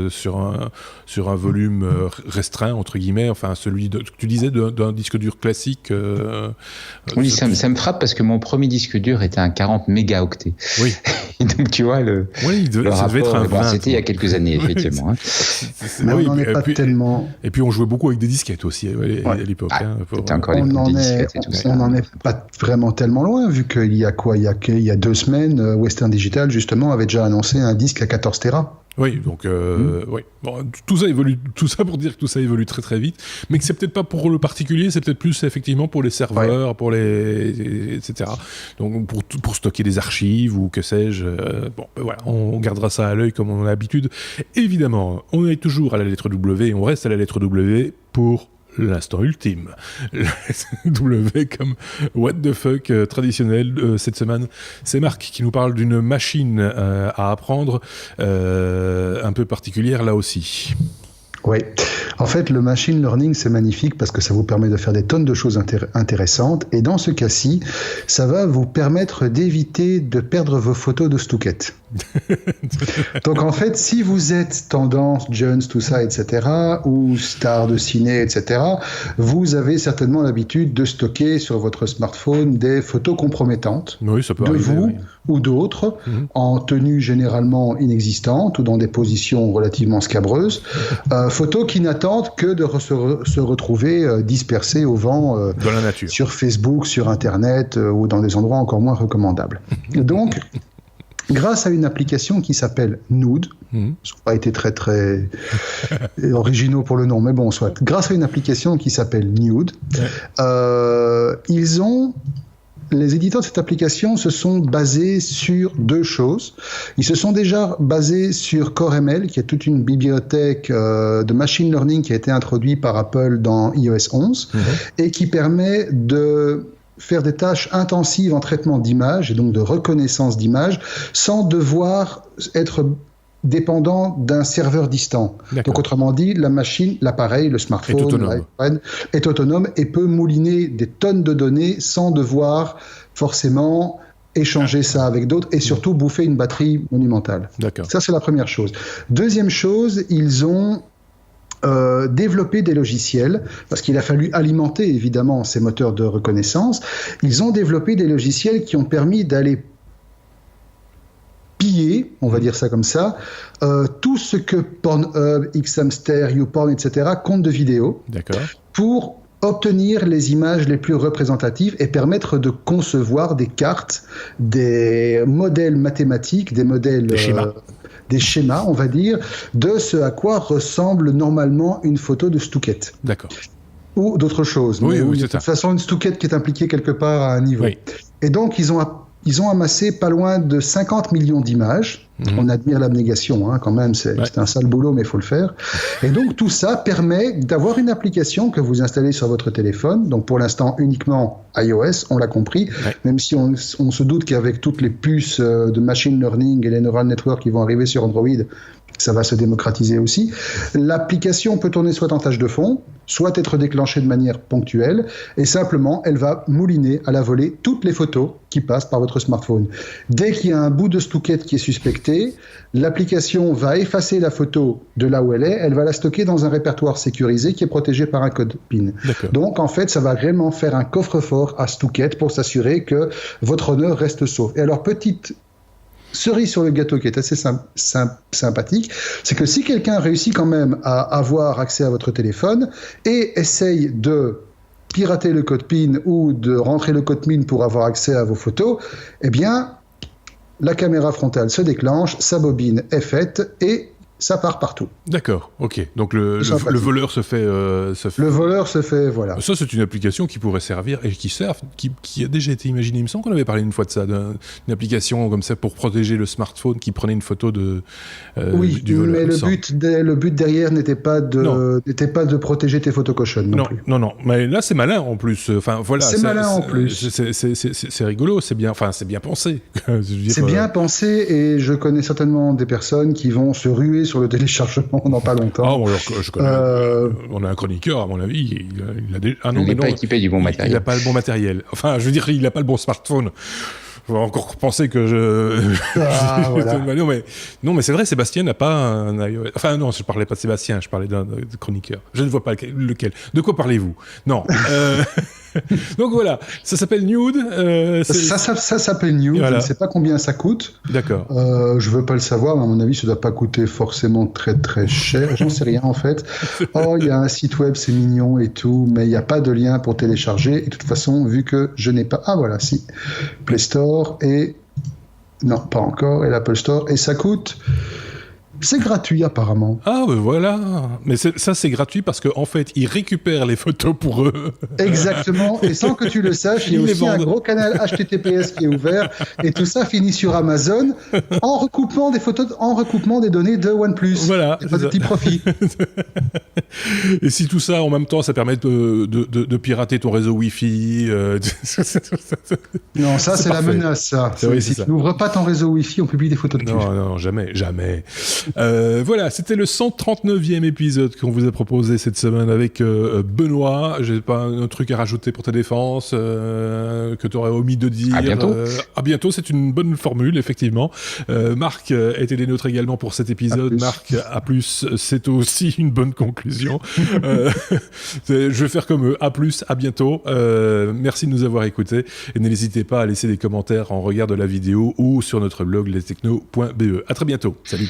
sur un volume restreint, entre guillemets, enfin celui que tu disais d'un disque dur classique. Oui, ça me frappe parce que mon premier disque dur était un 40 mégaoctets. Oui. Donc tu vois, ça devait être un 20. C'était il y a quelques années, effectivement. Hein. Mais on n'en est pas tellement... Et puis on jouait beaucoup avec des disquettes aussi à l'époque. C'était encore les disquettes et tout ça. On n'en est pas vraiment tellement loin, vu qu'il y a quoi, il y a 2 semaines, Western Digital, justement, avait déjà annoncé un disque à 14 Tera. Oui, donc oui. Bon, tout ça évolue, tout ça pour dire que tout ça évolue très très vite, mais que c'est peut-être pas pour le particulier, c'est peut-être plus effectivement pour les serveurs, pour les etc. Donc pour stocker des archives ou que sais-je. Bon, voilà, on gardera ça à l'œil comme on a l'habitude. Évidemment, on est toujours à la lettre W et on reste à la lettre W pour l'instant ultime. W comme what the fuck traditionnel cette semaine. C'est Marc qui nous parle d'une machine à apprendre un peu particulière là aussi. Oui. En fait, le machine learning, c'est magnifique parce que ça vous permet de faire des tonnes de choses intéressantes. Et dans ce cas-ci, ça va vous permettre d'éviter de perdre vos photos de Stouquette. Donc, en fait, si vous êtes tendance, Jones, tout ça, etc., ou star de ciné, etc., vous avez certainement l'habitude de stocker sur votre smartphone des photos compromettantes de vous ou d'autres, en tenue généralement inexistante ou dans des positions relativement scabreuses. Photos qui n'attendent que de se retrouver dispersées au vent dans la nature, sur Facebook, sur Internet ou dans des endroits encore moins recommandables. Donc, grâce à une application qui s'appelle Nude, ça n'a pas été très très originaux pour le nom, mais bon, soit. Grâce à une application qui s'appelle Nude, les éditeurs de cette application se sont basés sur 2 choses. Ils se sont déjà basés sur CoreML, qui est toute une bibliothèque de machine learning qui a été introduite par Apple dans iOS 11 et qui permet de faire des tâches intensives en traitement d'images et donc de reconnaissance d'images sans devoir être dépendant d'un serveur distant. Donc autrement dit, la machine, l'appareil, le smartphone, l'iPad est autonome et peut mouliner des tonnes de données sans devoir forcément échanger ça avec d'autres et surtout bouffer une batterie monumentale. Ça, c'est la première chose. Deuxième chose, ils ont développer des logiciels, parce qu'il a fallu alimenter évidemment ces moteurs de reconnaissance. Ils ont développé des logiciels qui ont permis d'aller piller, on va dire ça comme ça, tout ce que Pornhub, Xhamster, YouPorn, etc. comptent de vidéos pour obtenir les images les plus représentatives et permettre de concevoir des cartes, des modèles mathématiques, des modèles... des schémas, on va dire, de ce à quoi ressemble normalement une photo de Stouquette. Ou d'autres choses. Oui, de toute façon, une Stouquette qui est impliquée quelque part à un niveau. Et donc, ils ont amassé pas loin de 50 millions d'images. On admire l'abnégation, quand même, c'est un sale boulot, mais il faut le faire. Et donc, tout ça permet d'avoir une application que vous installez sur votre téléphone, donc pour l'instant uniquement iOS, on l'a compris, même si on se doute qu'avec toutes les puces de machine learning et les neural networks qui vont arriver sur Android, ça va se démocratiser aussi. L'application peut tourner soit en tâche de fond, soit être déclenchée de manière ponctuelle, et simplement, elle va mouliner à la volée toutes les photos qui passent par votre smartphone. Dès qu'il y a un bout de Stouquette qui est suspecté, l'application va effacer la photo de là où elle va la stocker dans un répertoire sécurisé qui est protégé par un code PIN. Donc, en fait, ça va vraiment faire un coffre-fort à Stouquette pour s'assurer que votre honneur reste sauf. Et alors, petite cerise sur le gâteau qui est assez sympathique, c'est que si quelqu'un réussit quand même à avoir accès à votre téléphone et essaye de pirater le code PIN ou de rentrer le code PIN pour avoir accès à vos photos, eh bien, la caméra frontale se déclenche, sa bobine est faite et ça part partout. D'accord, ok. Donc le voleur se fait... Le voleur se fait, voilà. Ça, c'est une application qui pourrait servir, et qui a déjà été imaginée. Il me semble qu'on avait parlé une fois de ça, d'une application comme ça pour protéger le smartphone qui prenait une photo du voleur. Mais le but derrière n'était pas de protéger tes photos cochonnes non plus. Non. Mais là, c'est malin en plus. Enfin, voilà. C'est malin en plus. C'est rigolo, c'est bien pensé. C'est bien pensé, et je connais certainement des personnes qui vont se ruer sur le téléchargement dans pas longtemps. Ah, bon, alors, je connais. On a un chroniqueur, à mon avis. Il a il n'est pas équipé du bon matériel. Il n'a pas le bon matériel. Enfin, je veux dire, il n'a pas le bon smartphone. On va encore penser que voilà. non, mais c'est vrai, Sébastien n'a pas un iOS. Enfin, non, je parlais pas de Sébastien, je parlais d'un chroniqueur. Je ne vois pas lequel. De quoi parlez-vous? Non. Donc voilà, ça s'appelle Nude. Ça s'appelle Nude. Voilà. Je ne sais pas combien ça coûte. D'accord. Je ne veux pas le savoir, mais à mon avis, ça ne doit pas coûter forcément très très cher. J'en sais rien en fait. Oh, il y a un site web, c'est mignon et tout, mais il n'y a pas de lien pour télécharger. Et de toute façon, vu que je n'ai pas... Ah voilà, si. Play Store et... Non, pas encore. Et l'Apple Store. Et ça coûte... C'est gratuit apparemment. Ah ben voilà, mais ça c'est gratuit parce qu'en fait ils récupèrent les photos pour eux. Exactement, et sans que tu le saches, il y a aussi un gros canal HTTPS qui est ouvert, et tout ça finit sur Amazon en recoupement des photos, en recoupement des données de OnePlus. Voilà, et pas de petit profit. Et si tout ça en même temps ça permet de pirater ton réseau Wi-Fi. Non, ça c'est la menace. Ça. Si tu n'ouvres pas ton réseau Wi-Fi, on publie des photos de cul. Non, jamais. Voilà, c'était le 139e épisode qu'on vous a proposé cette semaine avec Benoît. J'ai pas un truc à rajouter pour ta défense que tu aurais omis de dire. À bientôt. À bientôt, c'est une bonne formule, effectivement. Marc était des nôtres également pour cet épisode. Marc, à plus, c'est aussi une bonne conclusion. Je vais faire comme eux. À plus, à bientôt. Merci de nous avoir écoutés. Et n'hésitez pas à laisser des commentaires en regard de la vidéo ou sur notre blog lestechno.be. À très bientôt. Salut.